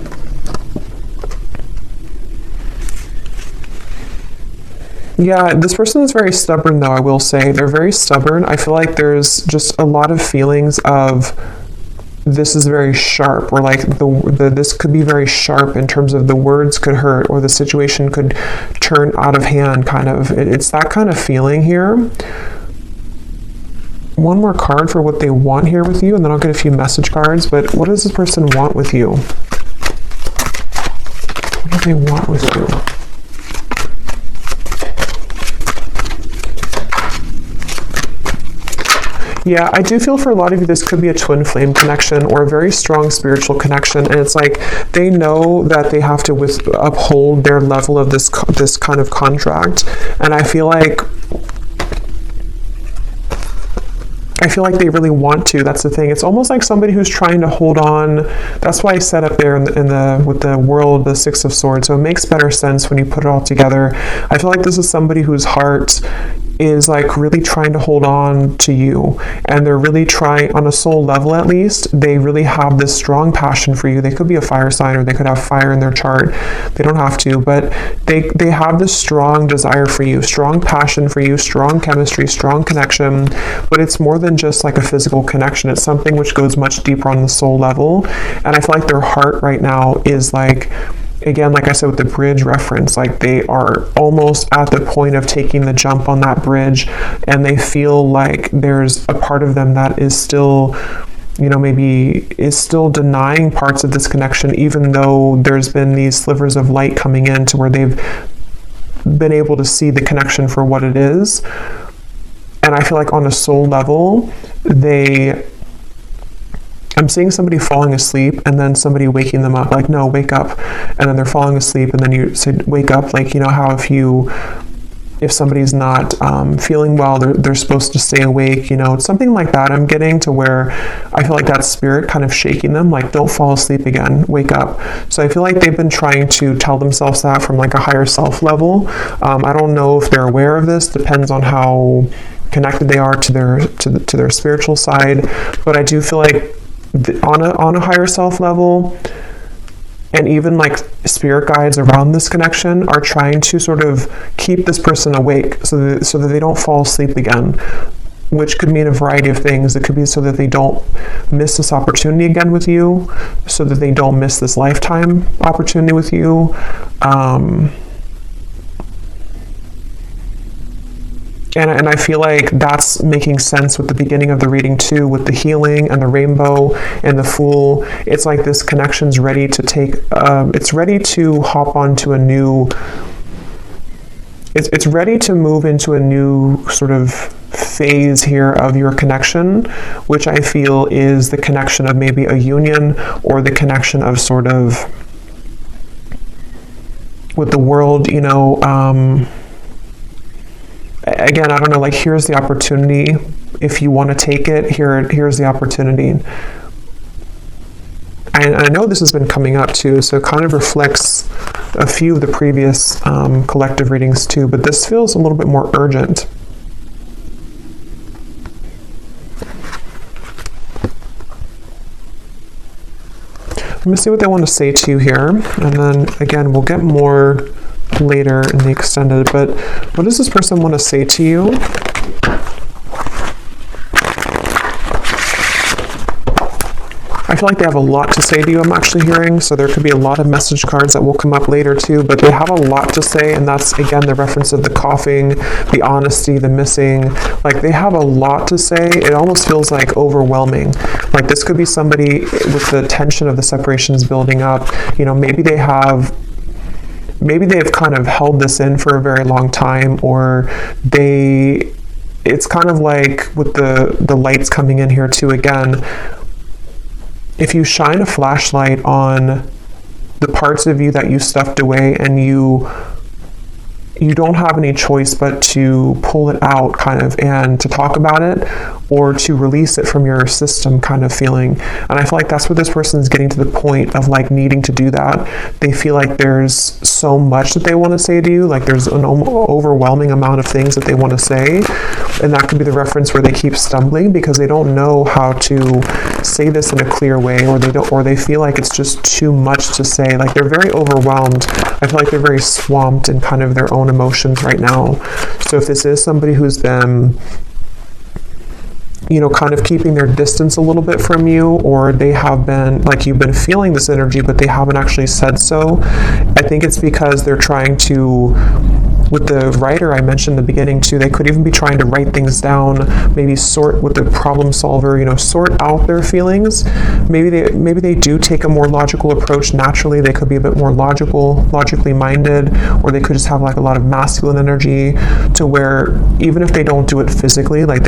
Yeah, this person is very stubborn though, I will say. They're very stubborn. I feel like there's just a lot of feelings of, this is very sharp, or like this could be very sharp in terms of the words could hurt, or the situation could turn out of hand, kind of. It's that kind of feeling here. One more card for what they want here with you, and then I'll get a few message cards. But what does this person want with you? What do they want with you? Yeah, I do feel for a lot of you, this could be a twin flame connection or a very strong spiritual connection. And it's like they know that they have to uphold their level of this kind of contract. And I feel like they really want to. That's the thing. It's almost like somebody who's trying to hold on. That's why I said up there with the world, the Six of Swords. So it makes better sense when you put it all together. I feel like this is somebody whose heart is like really trying to hold on to you, and they're really trying, on a soul level at least, they really have this strong passion for you. They could be a fire sign, or they could have fire in their chart. They don't have to, but they have this strong desire for you, strong passion for you, strong chemistry, strong connection. But it's more than just like a physical connection. It's something which goes much deeper on the soul level. And I feel like their heart right now is like, again, like I said with the bridge reference, like they are almost at the point of taking the jump on that bridge, and they feel like there's a part of them that is still, maybe is still denying parts of this connection, even though there's been these slivers of light coming in to where they've been able to see the connection for what it is. And I feel like on a soul level, I'm seeing somebody falling asleep and then somebody waking them up, like, no, wake up. And then they're falling asleep and then you say, wake up. Like, how if somebody's not feeling well, they're supposed to stay awake, it's something like that. I'm getting to where I feel like that spirit kind of shaking them, like, don't fall asleep again, wake up. So I feel like they've been trying to tell themselves that from like a higher self level. I don't know if they're aware of this, depends on how connected they are to their spiritual side. But I do feel like on a higher self level, and even like spirit guides around this connection are trying to sort of keep this person awake so that they don't fall asleep again, which could mean a variety of things. It could be so that they don't miss this opportunity again with you, so that they don't miss this lifetime opportunity with you. And I feel like that's making sense with the beginning of the reading too, with the healing and the rainbow and the Fool. It's like this connection's ready to it's ready to hop onto a new, it's ready to move into a new sort of phase here of your connection, which I feel is the connection of maybe a union, or the connection of sort of with the world, again, I don't know, like, here's the opportunity. If you want to take it, here's the opportunity. And I know this has been coming up too, so it kind of reflects a few of the previous collective readings too, but this feels a little bit more urgent. Let me see what they want to say to you here, and then again, we'll get more later in the extended, but what does this person want to say to you? I feel like they have a lot to say to you, I'm actually hearing, so there could be a lot of message cards that will come up later too, but they have a lot to say, and that's, again, the reference of the coughing, the honesty, the missing. Like, they have a lot to say. It almost feels like overwhelming. Like, this could be somebody with the tension of the separations building up. Maybe they've kind of held this in for a very long time, or it's kind of like with the lights coming in here too, again, if you shine a flashlight on the parts of you that you stuffed away, and you don't have any choice but to pull it out, kind of, and to talk about it, or to release it from your system, kind of feeling. And I feel like that's what this person is getting to the point of, like, needing to do that. They feel like there's so much that they want to say to you, like there's an overwhelming amount of things that they want to say, and that could be the reference where they keep stumbling because they don't know how to say this in a clear way, or they feel like it's just too much to say. Like, they're very overwhelmed. I feel like they're very swamped in kind of their own emotions right now. So if this is somebody who's been, kind of keeping their distance a little bit from you, or they have been, like, you've been feeling this energy, but they haven't actually said so, I think it's because they're trying to with the writer I mentioned in the beginning too, they could even be trying to write things down, maybe sort with the problem solver, sort out their feelings. Maybe they do take a more logical approach naturally. They could be a bit more logically minded, or they could just have like a lot of masculine energy to where even if they don't do it physically, like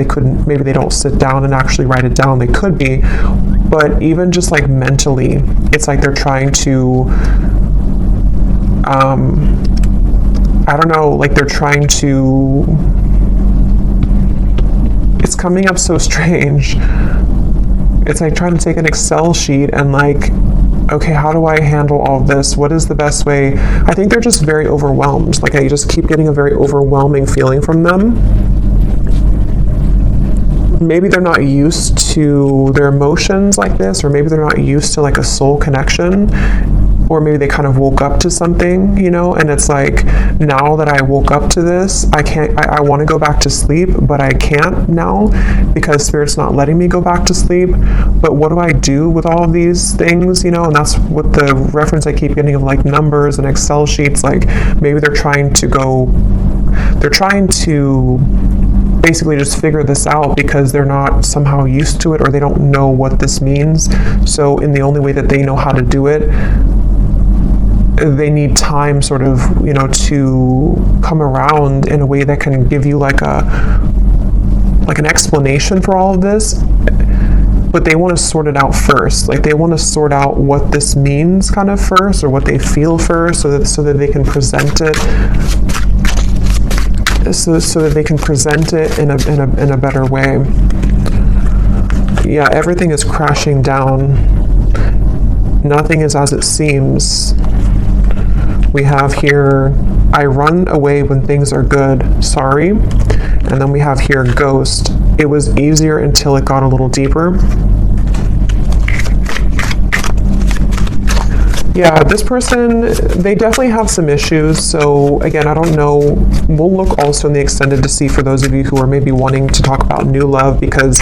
maybe they don't sit down and actually write it down, they could be, but even just like mentally, it's like they're trying to I don't know, like they're trying to, it's coming up so strange. It's like trying to take an Excel sheet and like, okay, how do I handle all of this? What is the best way? I think they're just very overwhelmed. Like I just keep getting a very overwhelming feeling from them. Maybe they're not used to their emotions like this, or maybe they're not used to like a soul connection, or maybe they kind of woke up to something, and it's like, now that I woke up to this, I want to go back to sleep, but I can't now because Spirit's not letting me go back to sleep. But what do I do with all of these things, and that's what the reference I keep getting of like numbers and Excel sheets. Like maybe they're trying to basically just figure this out because they're not somehow used to it, or they don't know what this means. So in the only way that they know how to do it, they need time sort of, to come around in a way that can give you like an explanation for all of this. But they want to sort it out first. Like they want to sort out what this means kind of first, or what they feel first, so that they can present it. So that they can present it in a better way. Yeah, everything is crashing down. Nothing is as it seems. We have here, I run away when things are good, sorry. And then we have here, ghost. It was easier until it got a little deeper. Yeah, this person, they definitely have some issues. So again, I don't know. We'll look also in the extended to see for those of you who are maybe wanting to talk about new love, because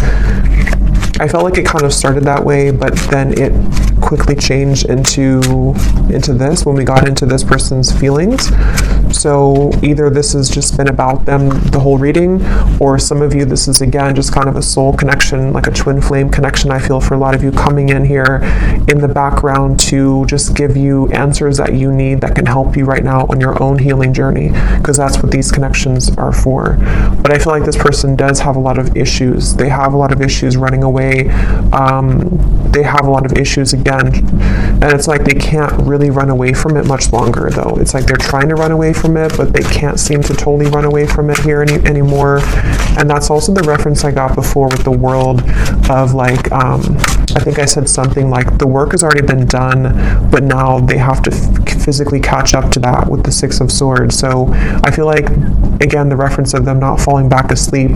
I felt like it kind of started that way, but then it quickly changed into this when we got into this person's feelings. So either this has just been about them the whole reading, or some of you, this is again just kind of a soul connection, like a twin flame connection. I feel for a lot of you coming in here in the background to just give you answers that you need that can help you right now on your own healing journey, because that's what these connections are for. But I feel like this person does have a lot of issues. They have a lot of issues running away. They have a lot of issues again, and it's like they can't really run away from it much longer though. It's like they're trying to run away from it, but they can't seem to totally run away from it here anymore. And that's also the reference I got before with the world of like, I think I said something like the work has already been done, but now they have to physically catch up to that with the Six of Swords. So I feel like, again, the reference of them not falling back asleep,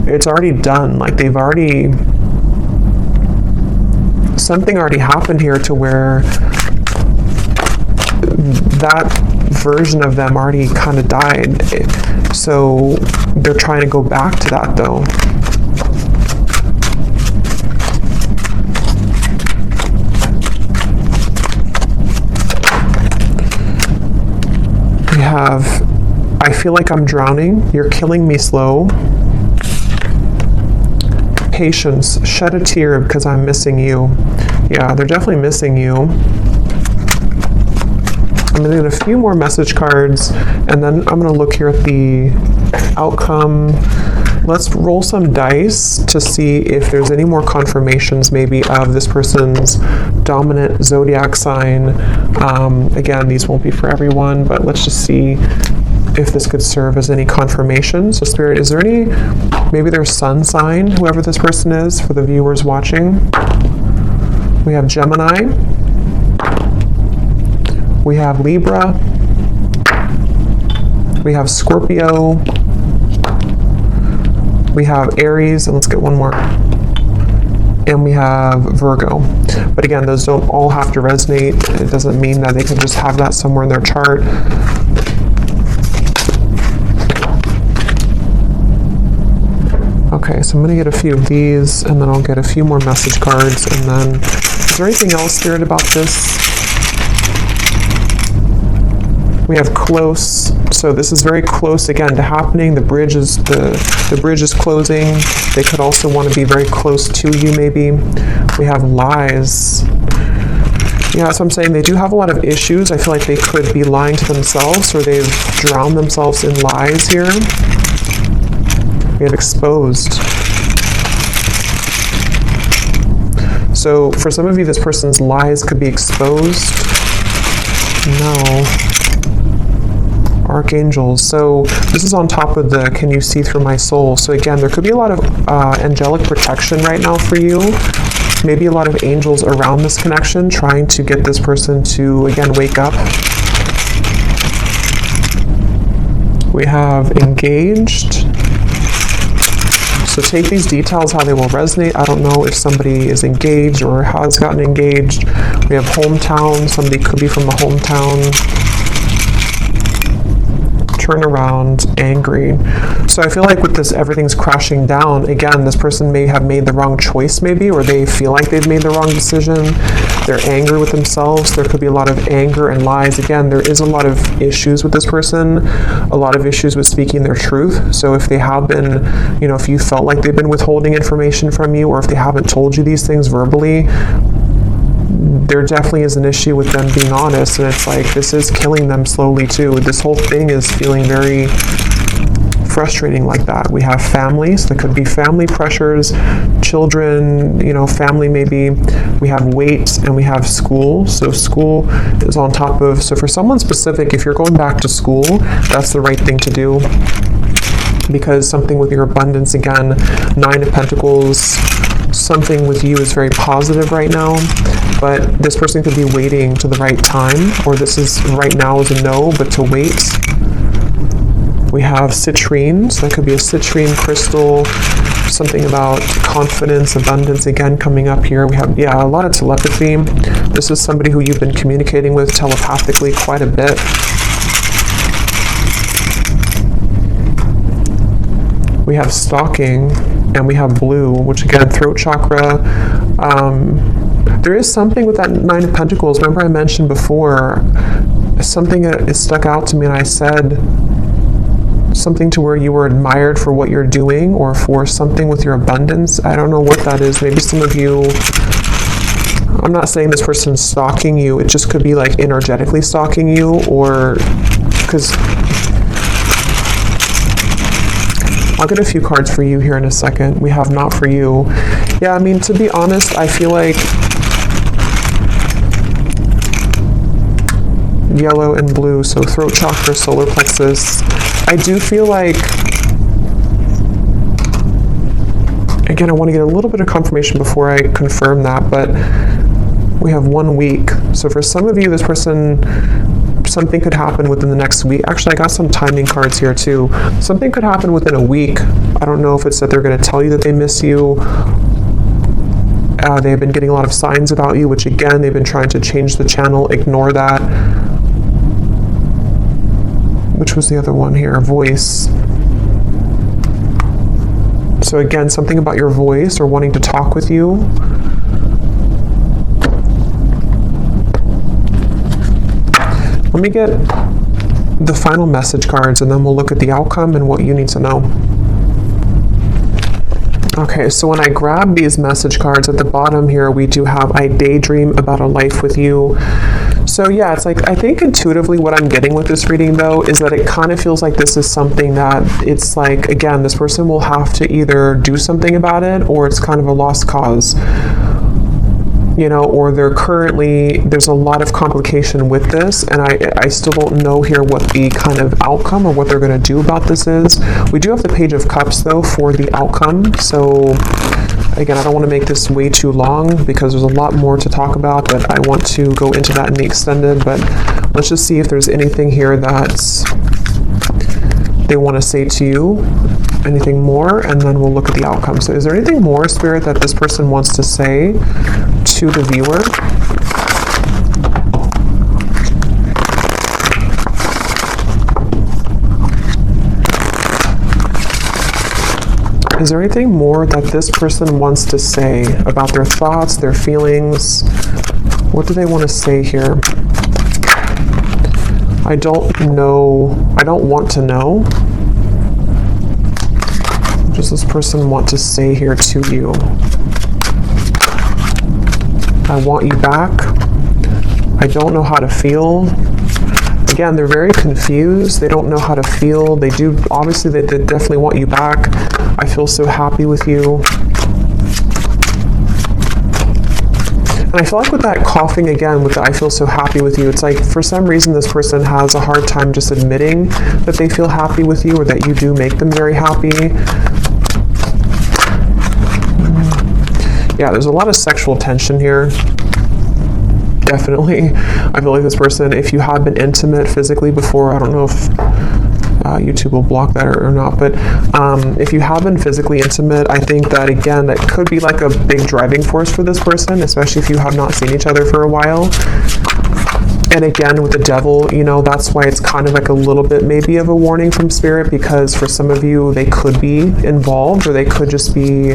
it's already done. Like something already happened here to where that version of them already kind of died. So they're trying to go back to that though. We have, I feel like I'm drowning. You're killing me slow. Patience, shed a tear because I'm missing you. Yeah, they're definitely missing you. I'm going to get a few more message cards, and then I'm going to look here at the outcome. Let's roll some dice to see if there's any more confirmations maybe of this person's dominant zodiac sign. Again, these won't be for everyone, but let's just see if this could serve as any confirmation. So Spirit, is there any, maybe their sun sign, whoever this person is, for the viewers watching? We have Gemini. We have Libra. We have Scorpio. We have Aries, and let's get one more. And we have Virgo. But again, those don't all have to resonate. It doesn't mean that they can just have that somewhere in their chart. Okay, so I'm going to get a few of these, and then I'll get a few more message cards, and then, is there anything else, Spirit, about this? We have close, so this is very close again to happening. The bridge is closing. They could also want to be very close to you maybe. We have lies. Yeah, that's what I'm saying. They do have a lot of issues. I feel like they could be lying to themselves, or they've drowned themselves in lies here. We have exposed. So for some of you, this person's lies could be exposed. No. Archangels. So this is on top of the can you see through my soul. So again, there could be a lot of angelic protection right now for you. Maybe a lot of angels around this connection trying to get this person to, again, wake up. We have engaged. So take these details, how they will resonate. I don't know if somebody is engaged or has gotten engaged. We have hometown. Somebody could be from a hometown. Turn around, angry. So I feel like with this, everything's crashing down. Again, this person may have made the wrong choice maybe, or they feel like they've made the wrong decision. They're angry with themselves. There could be a lot of anger and lies. Again, there is a lot of issues with this person, a lot of issues with speaking their truth. So if they have been, you know, if you felt like they've been withholding information from you, or if they haven't told you these things verbally, there definitely is an issue with them being honest, and it's like this is killing them slowly too. This whole thing is feeling very frustrating like that. We have families. There could be family pressures, children, you know, family maybe. We have weight, and we have school. So school is on top of, so for someone specific, if you're going back to school, that's the right thing to do, because something with your abundance, again, 9 of Pentacles, something with you is very positive right now, but this person could be waiting to the right time, or this is right now is a no, but to wait. We have citrine, so that could be a citrine crystal, something about confidence, abundance, again, coming up here. We have, yeah, a lot of telepathy. This is somebody who you've been communicating with telepathically quite a bit. We have stalking, and we have blue, which again, throat chakra. There is something with that 9 of Pentacles. Remember I mentioned before, something that is stuck out to me, and I said something to where you were admired for what you're doing, or for something with your abundance. I don't know what that is. Maybe some of you, I'm not saying this person's stalking you. It just could be like energetically stalking you, or because I'll get a few cards for you here in a second. We have not for you. Yeah, I mean, to be honest, I feel like yellow and blue, so throat chakra, solar plexus. I do feel like, again, I want to get a little bit of confirmation before I confirm that, but we have 1 week. So for some of you, this person, something could happen within the next week. Actually, I got some timing cards here too. Something could happen within a week. I don't know if it's that they're going to tell you that they miss you. They've been getting a lot of signs about you, which again, they've been trying to change the channel. Ignore that. Which was the other one here? Voice. So again, something about your voice, or wanting to talk with you. Let me get the final message cards, and then we'll look at the outcome and what you need to know. Okay, so when I grab these message cards at the bottom here, we do have, I daydream about a life with you. So yeah, it's like, I think intuitively what I'm getting with this reading though, is that it kind of feels like this is something that it's like, again, this person will have to either do something about it, or it's kind of a lost cause. You know, or there's a lot of complication with this, and I still don't know here what the kind of outcome or what they're going to do about this is. We do have the Page of Cups though for the outcome, so again, I don't want to make this way too long because there's a lot more to talk about, but I want to go into that in the extended. But let's just see if there's anything here that they want to say to you, anything more, and then we'll look at the outcome. So is there anything more, Spirit, that this person wants to say to the viewer? Is there anything more that this person wants to say about their thoughts, their feelings? What do they want to say here? I don't know, I don't want to know. What does this person want to say here to you? I want you back. I don't know how to feel. Again, they're very confused. They don't know how to feel. They do, obviously, they definitely want you back. I feel so happy with you. And I feel like with that coughing again, with the I feel so happy with you, it's like for some reason this person has a hard time just admitting that they feel happy with you or that you do make them very happy. Yeah, there's a lot of sexual tension here. Definitely. I feel like this person, if you have been intimate physically before, I don't know if YouTube will block that or not, but if you have been physically intimate, I think that again, that could be like a big driving force for this person, especially if you have not seen each other for a while. And again, with the devil, you know, that's why it's kind of like a little bit maybe of a warning from spirit, because for some of you, they could be involved or they could just be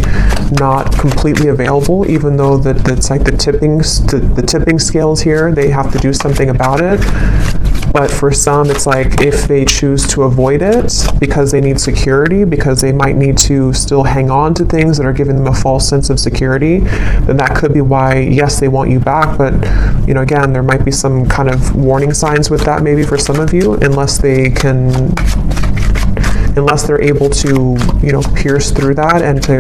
not completely available, even though it's like the tipping scales here, they have to do something about it. But for some, it's like if they choose to avoid it because they need security, because they might need to still hang on to things that are giving them a false sense of security, then that could be why, yes, they want you back. But, you know, again, there might be some kind of warning signs with that maybe for some of you, unless they're able to, you know, pierce through that and to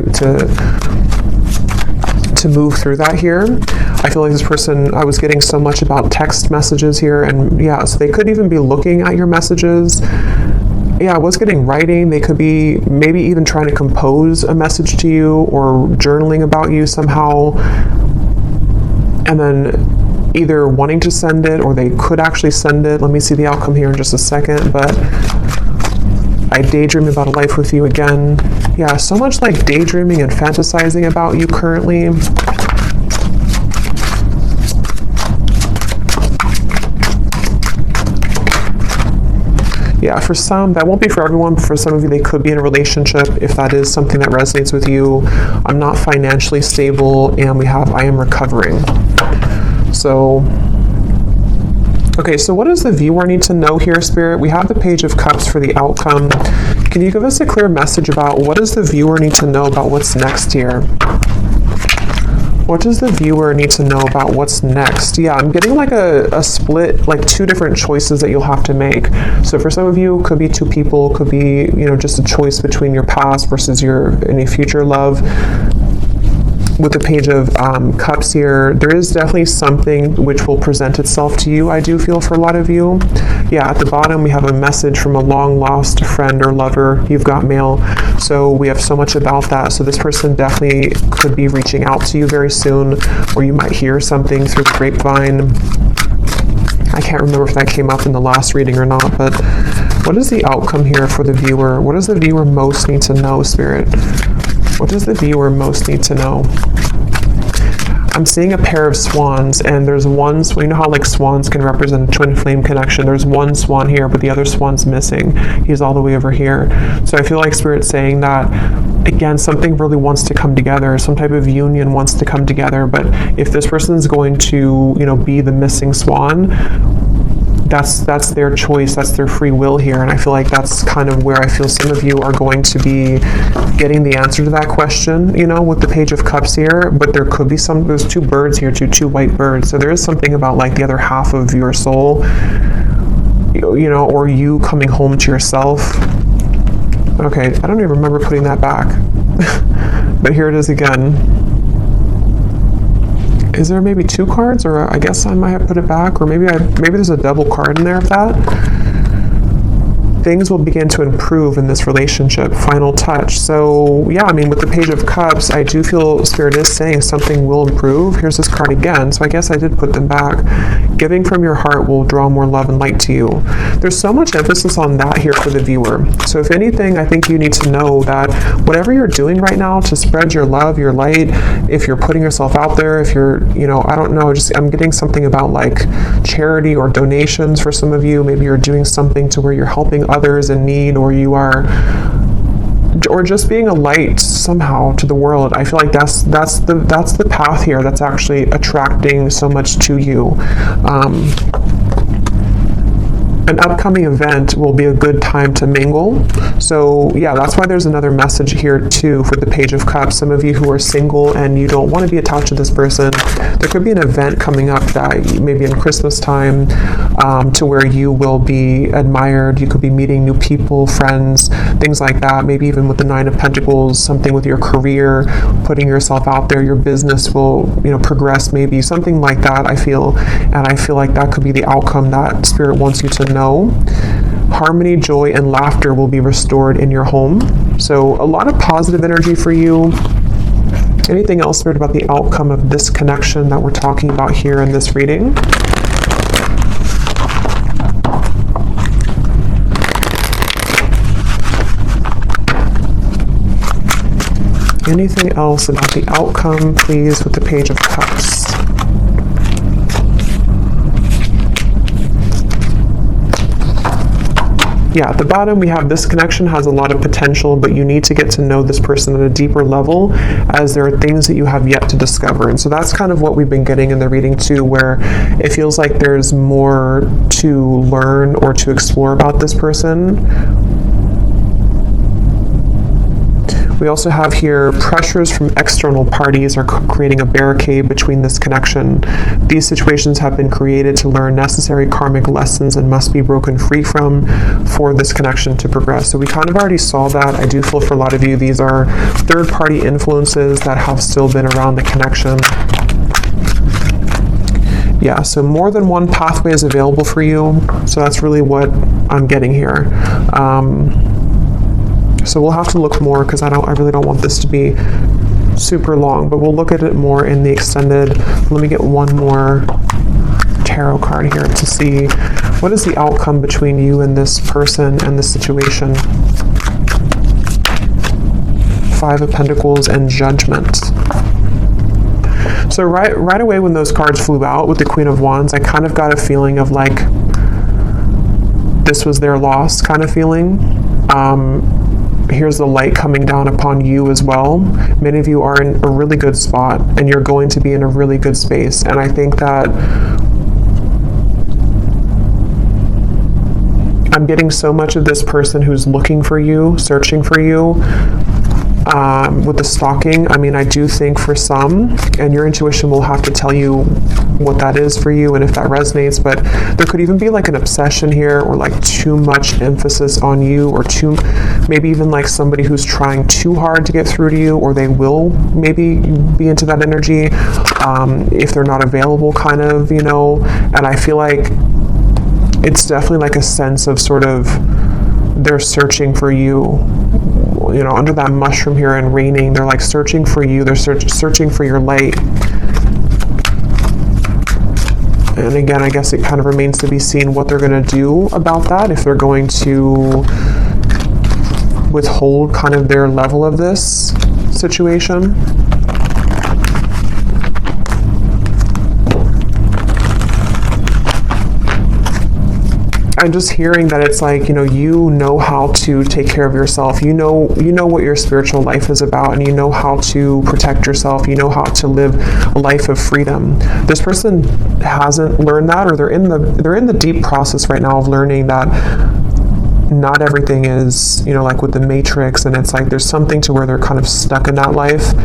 move through that here. I feel like this person, I was getting so much about text messages here, and yeah, so they could even be looking at your messages. Yeah, I was getting writing. They could be maybe even trying to compose a message to you or journaling about you somehow, and then either wanting to send it or they could actually send it. Let me see the outcome here in just a second, but I daydream about a life with you again. Yeah, so much like daydreaming and fantasizing about you currently. Yeah, for some, that won't be for everyone, but for some of you, they could be in a relationship if that is something that resonates with you. I'm not financially stable, and I am recovering. So, okay, so what does the viewer need to know here, Spirit? We have the Page of Cups for the outcome. Can you give us a clear message about what does the viewer need to know about what's next here? What does the viewer need to know about what's next? Yeah, I'm getting like a split, like two different choices that you'll have to make. So for some of you, it could be two people, could be, you know, just a choice between your past versus any future love. With the Page of Cups here, there is definitely something which will present itself to you, I do feel, for a lot of you. Yeah, at the bottom, we have a message from a long-lost friend or lover. You've got mail. So we have so much about that. So this person definitely could be reaching out to you very soon, or you might hear something through the grapevine. I can't remember if that came up in the last reading or not, but what is the outcome here for the viewer? What does the viewer most need to know, Spirit? What does the viewer most need to know? I'm seeing a pair of swans, and there's one, you know how like swans can represent a twin flame connection. There's one swan here, but the other swan's missing. He's all the way over here. So I feel like Spirit's saying that, again, something really wants to come together. Some type of union wants to come together. But if this person's going to, you know, be the missing swan, that's their choice, that's their free will here. And I feel like that's kind of where I feel some of you are going to be getting the answer to that question, you know, with the Page of Cups here. But there could be there's two birds here, two white birds. So there is something about like the other half of your soul, you know, or you coming home to yourself. Okay, I don't even remember putting that back. But here it is again. Is there maybe two cards, or I guess I might have put it back, or maybe there's a double card in there of that. Things will begin to improve in this relationship. Final touch. So yeah, I mean, with the Page of Cups, I do feel Spirit is saying something will improve. Here's this card again. So I guess I did put them back. Giving from your heart will draw more love and light to you. There's so much emphasis on that here for the viewer. So if anything, I think you need to know that whatever you're doing right now to spread your love, your light, if you're putting yourself out there, if you're, you know, I don't know, just I'm getting something about like charity or donations for some of you. Maybe you're doing something to where you're helping others in need, or you are, or just being a light somehow to the world. I feel like that's the path here that's actually attracting so much to you. an upcoming event will be a good time to mingle. So yeah, that's why there's another message here too for the Page of Cups. Some of you who are single and you don't want to be attached to this person, there could be an event coming up that maybe in Christmas time to where you will be admired. You could be meeting new people, friends, things like that. Maybe even with the Nine of Pentacles, something with your career, putting yourself out there, your business will, progress, maybe something like that, I feel. And I feel like that could be the outcome that Spirit wants you to know. Harmony, joy, and laughter will be restored in your home. So a lot of positive energy for you. Anything else, Spirit, about the outcome of this connection that we're talking about here in this reading? Anything else about the outcome, please, with the Page of Cups? Yeah, at the bottom we have this connection has a lot of potential, but you need to get to know this person at a deeper level, as there are things that you have yet to discover. And so that's kind of what we've been getting in the reading too, where it feels like there's more to learn or to explore about this person. We also have here pressures from external parties are creating a barricade between this connection. These situations have been created to learn necessary karmic lessons and must be broken free from for this connection to progress. So we kind of already saw that. I do feel for a lot of you, these are third-party influences that have still been around the connection. Yeah, so more than one pathway is available for you. So that's really what I'm getting here. So we'll have to look more, because I really don't want this to be super long, but we'll look at it more in the extended. Let me get one more tarot card here to see what is the outcome between you and this person and this situation. Five of Pentacles and Judgment. So right away when those cards flew out with the Queen of Wands, I kind of got a feeling of like this was their loss kind of feeling. Here's the light coming down upon you as well. Many of you are in a really good spot, and you're going to be in a really good space. And I think that I'm getting so much of this person who's looking for you, searching for you. With the stalking, I mean, I do think for some, and your intuition will have to tell you what that is for you and if that resonates, but there could even be like an obsession here, or like too much emphasis on you, or maybe even like somebody who's trying too hard to get through to you, or they will maybe be into that energy if they're not available, kind of, and I feel like it's definitely like a sense of sort of they're searching for you. Under that mushroom here and raining, they're like searching for you. They're searching for your light. And again, I guess it kind of remains to be seen what they're going to do about that. If they're going to withhold kind of their level of this situation. I'm just hearing that it's like, you know how to take care of yourself. You know what your spiritual life is about, and you know how to protect yourself. You know how to live a life of freedom. This person hasn't learned that, or they're in the deep process right now of learning that not everything is, like with the Matrix, and it's like there's something to where they're kind of stuck in that life.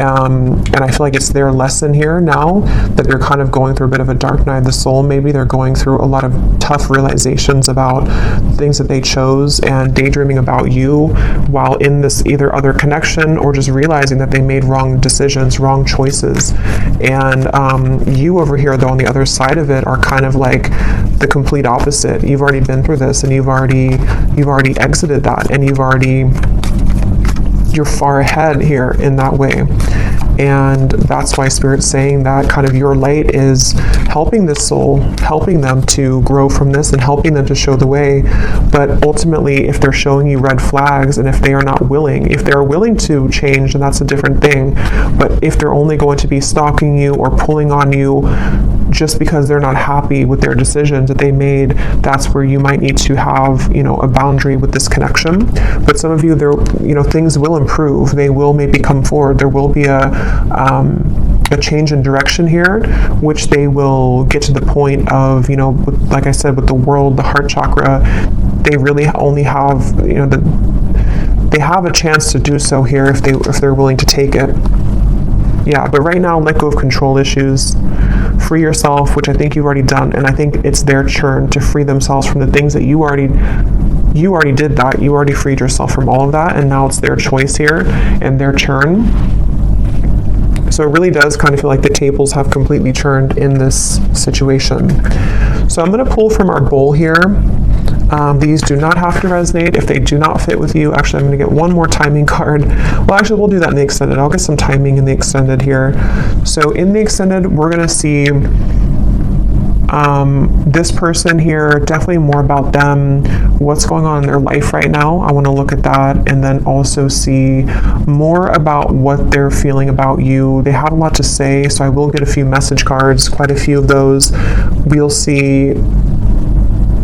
And I feel like it's their lesson here now that they're kind of going through a bit of a dark night of the soul. Maybe they're going through a lot of tough realizations about things that they chose, and daydreaming about you while in this either other connection, or just realizing that they made wrong decisions, wrong choices. And you over here, though, on the other side of it, are kind of like the complete opposite. You've already been through this, and you've already exited that, and you're far ahead here in that way. And that's why Spirit's saying that kind of your light is helping this soul, helping them to grow from this and helping them to show the way. But ultimately, if they're showing you red flags, and if they are not willing, if they're willing to change, then that's a different thing. But if they're only going to be stalking you or pulling on you just because they're not happy with their decisions that they made, that's where you might need to have, a boundary with this connection. But some of you, things will improve. They will maybe come forward. There will be a a change in direction here, which they will get to the point of, like I said, with the world, the heart chakra, they really only have, they have a chance to do so here if they're willing to take it. Yeah, but right now, let go of control issues, free yourself, which I think you've already done, and I think it's their turn to free themselves from the things that you already did that. You already freed yourself from all of that, and now it's their choice here and their turn. So it really does kind of feel like the tables have completely turned in this situation. So I'm going to pull from our bowl here. These do not have to resonate if they do not fit with you. Actually, I'm going to get one more timing card. Well, actually, we'll do that in the extended. I'll get some timing in the extended here. So in the extended, we're going to see this person here, definitely more about them, what's going on in their life right now. I want to look at that and then also see more about what they're feeling about you. They have a lot to say, so I will get a few message cards, quite a few of those. We'll see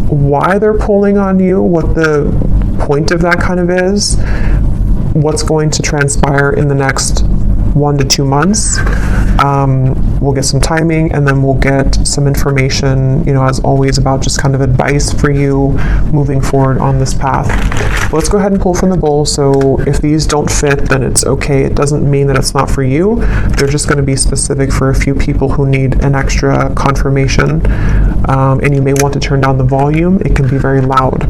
why they're pulling on you, what the point of that kind of is, what's going to transpire in the next 1 to 2 months. We'll get some timing, and then we'll get some information, as always, about just kind of advice for you moving forward on this path. Let's go ahead and pull from the bowl. So if these don't fit, then it's okay. It doesn't mean that it's not for you. They're just going to be specific for a few people who need an extra confirmation. And you may want to turn down the volume. It can be very loud.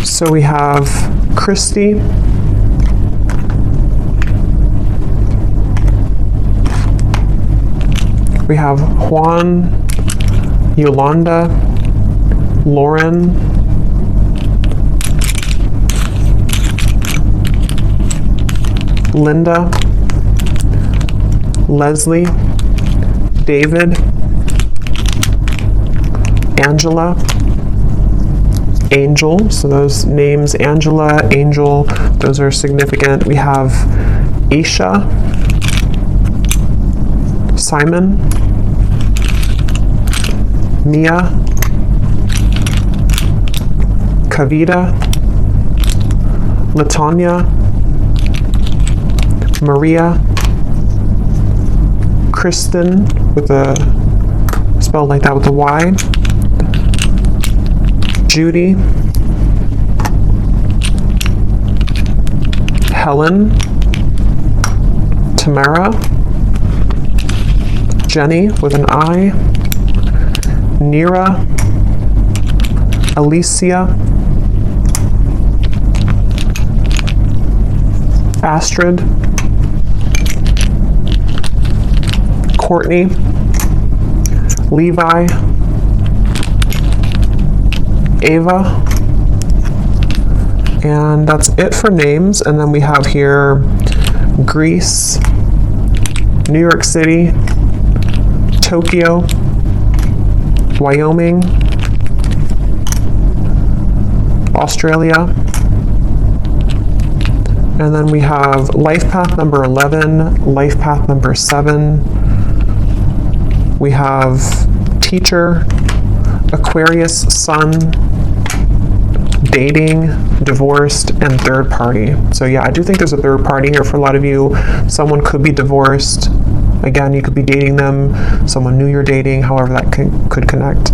So we have Christy, we have Juan, Yolanda, Lauren, Linda, Leslie, David, Angela, Angel. So those names, Angela, Angel, those are significant. We have Aisha, Simon, Mia, Kavita, Latanya, Maria, Kristen, with a spelled like that with a Y, Judy, Helen, Tamara, Jenny with an I, Nira, Alicia, Astrid, Courtney, Levi, Ava, and that's it for names. And then we have here Greece, New York City, Tokyo, Wyoming, Australia, and then we have life path number 11, life path number 7. We have teacher, Aquarius, sun, dating, divorced, and third party. So yeah, I do think there's a third party here for a lot of you. Someone could be divorced. Again, you could be dating them, someone new you're dating, however that could connect.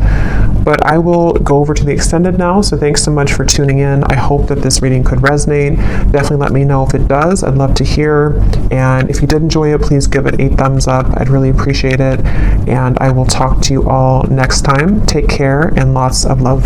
But I will go over to the extended now, so thanks so much for tuning in. I hope that this reading could resonate. Definitely let me know if it does. I'd love to hear. And if you did enjoy it, please give it a thumbs up. I'd really appreciate it. And I will talk to you all next time. Take care and lots of love.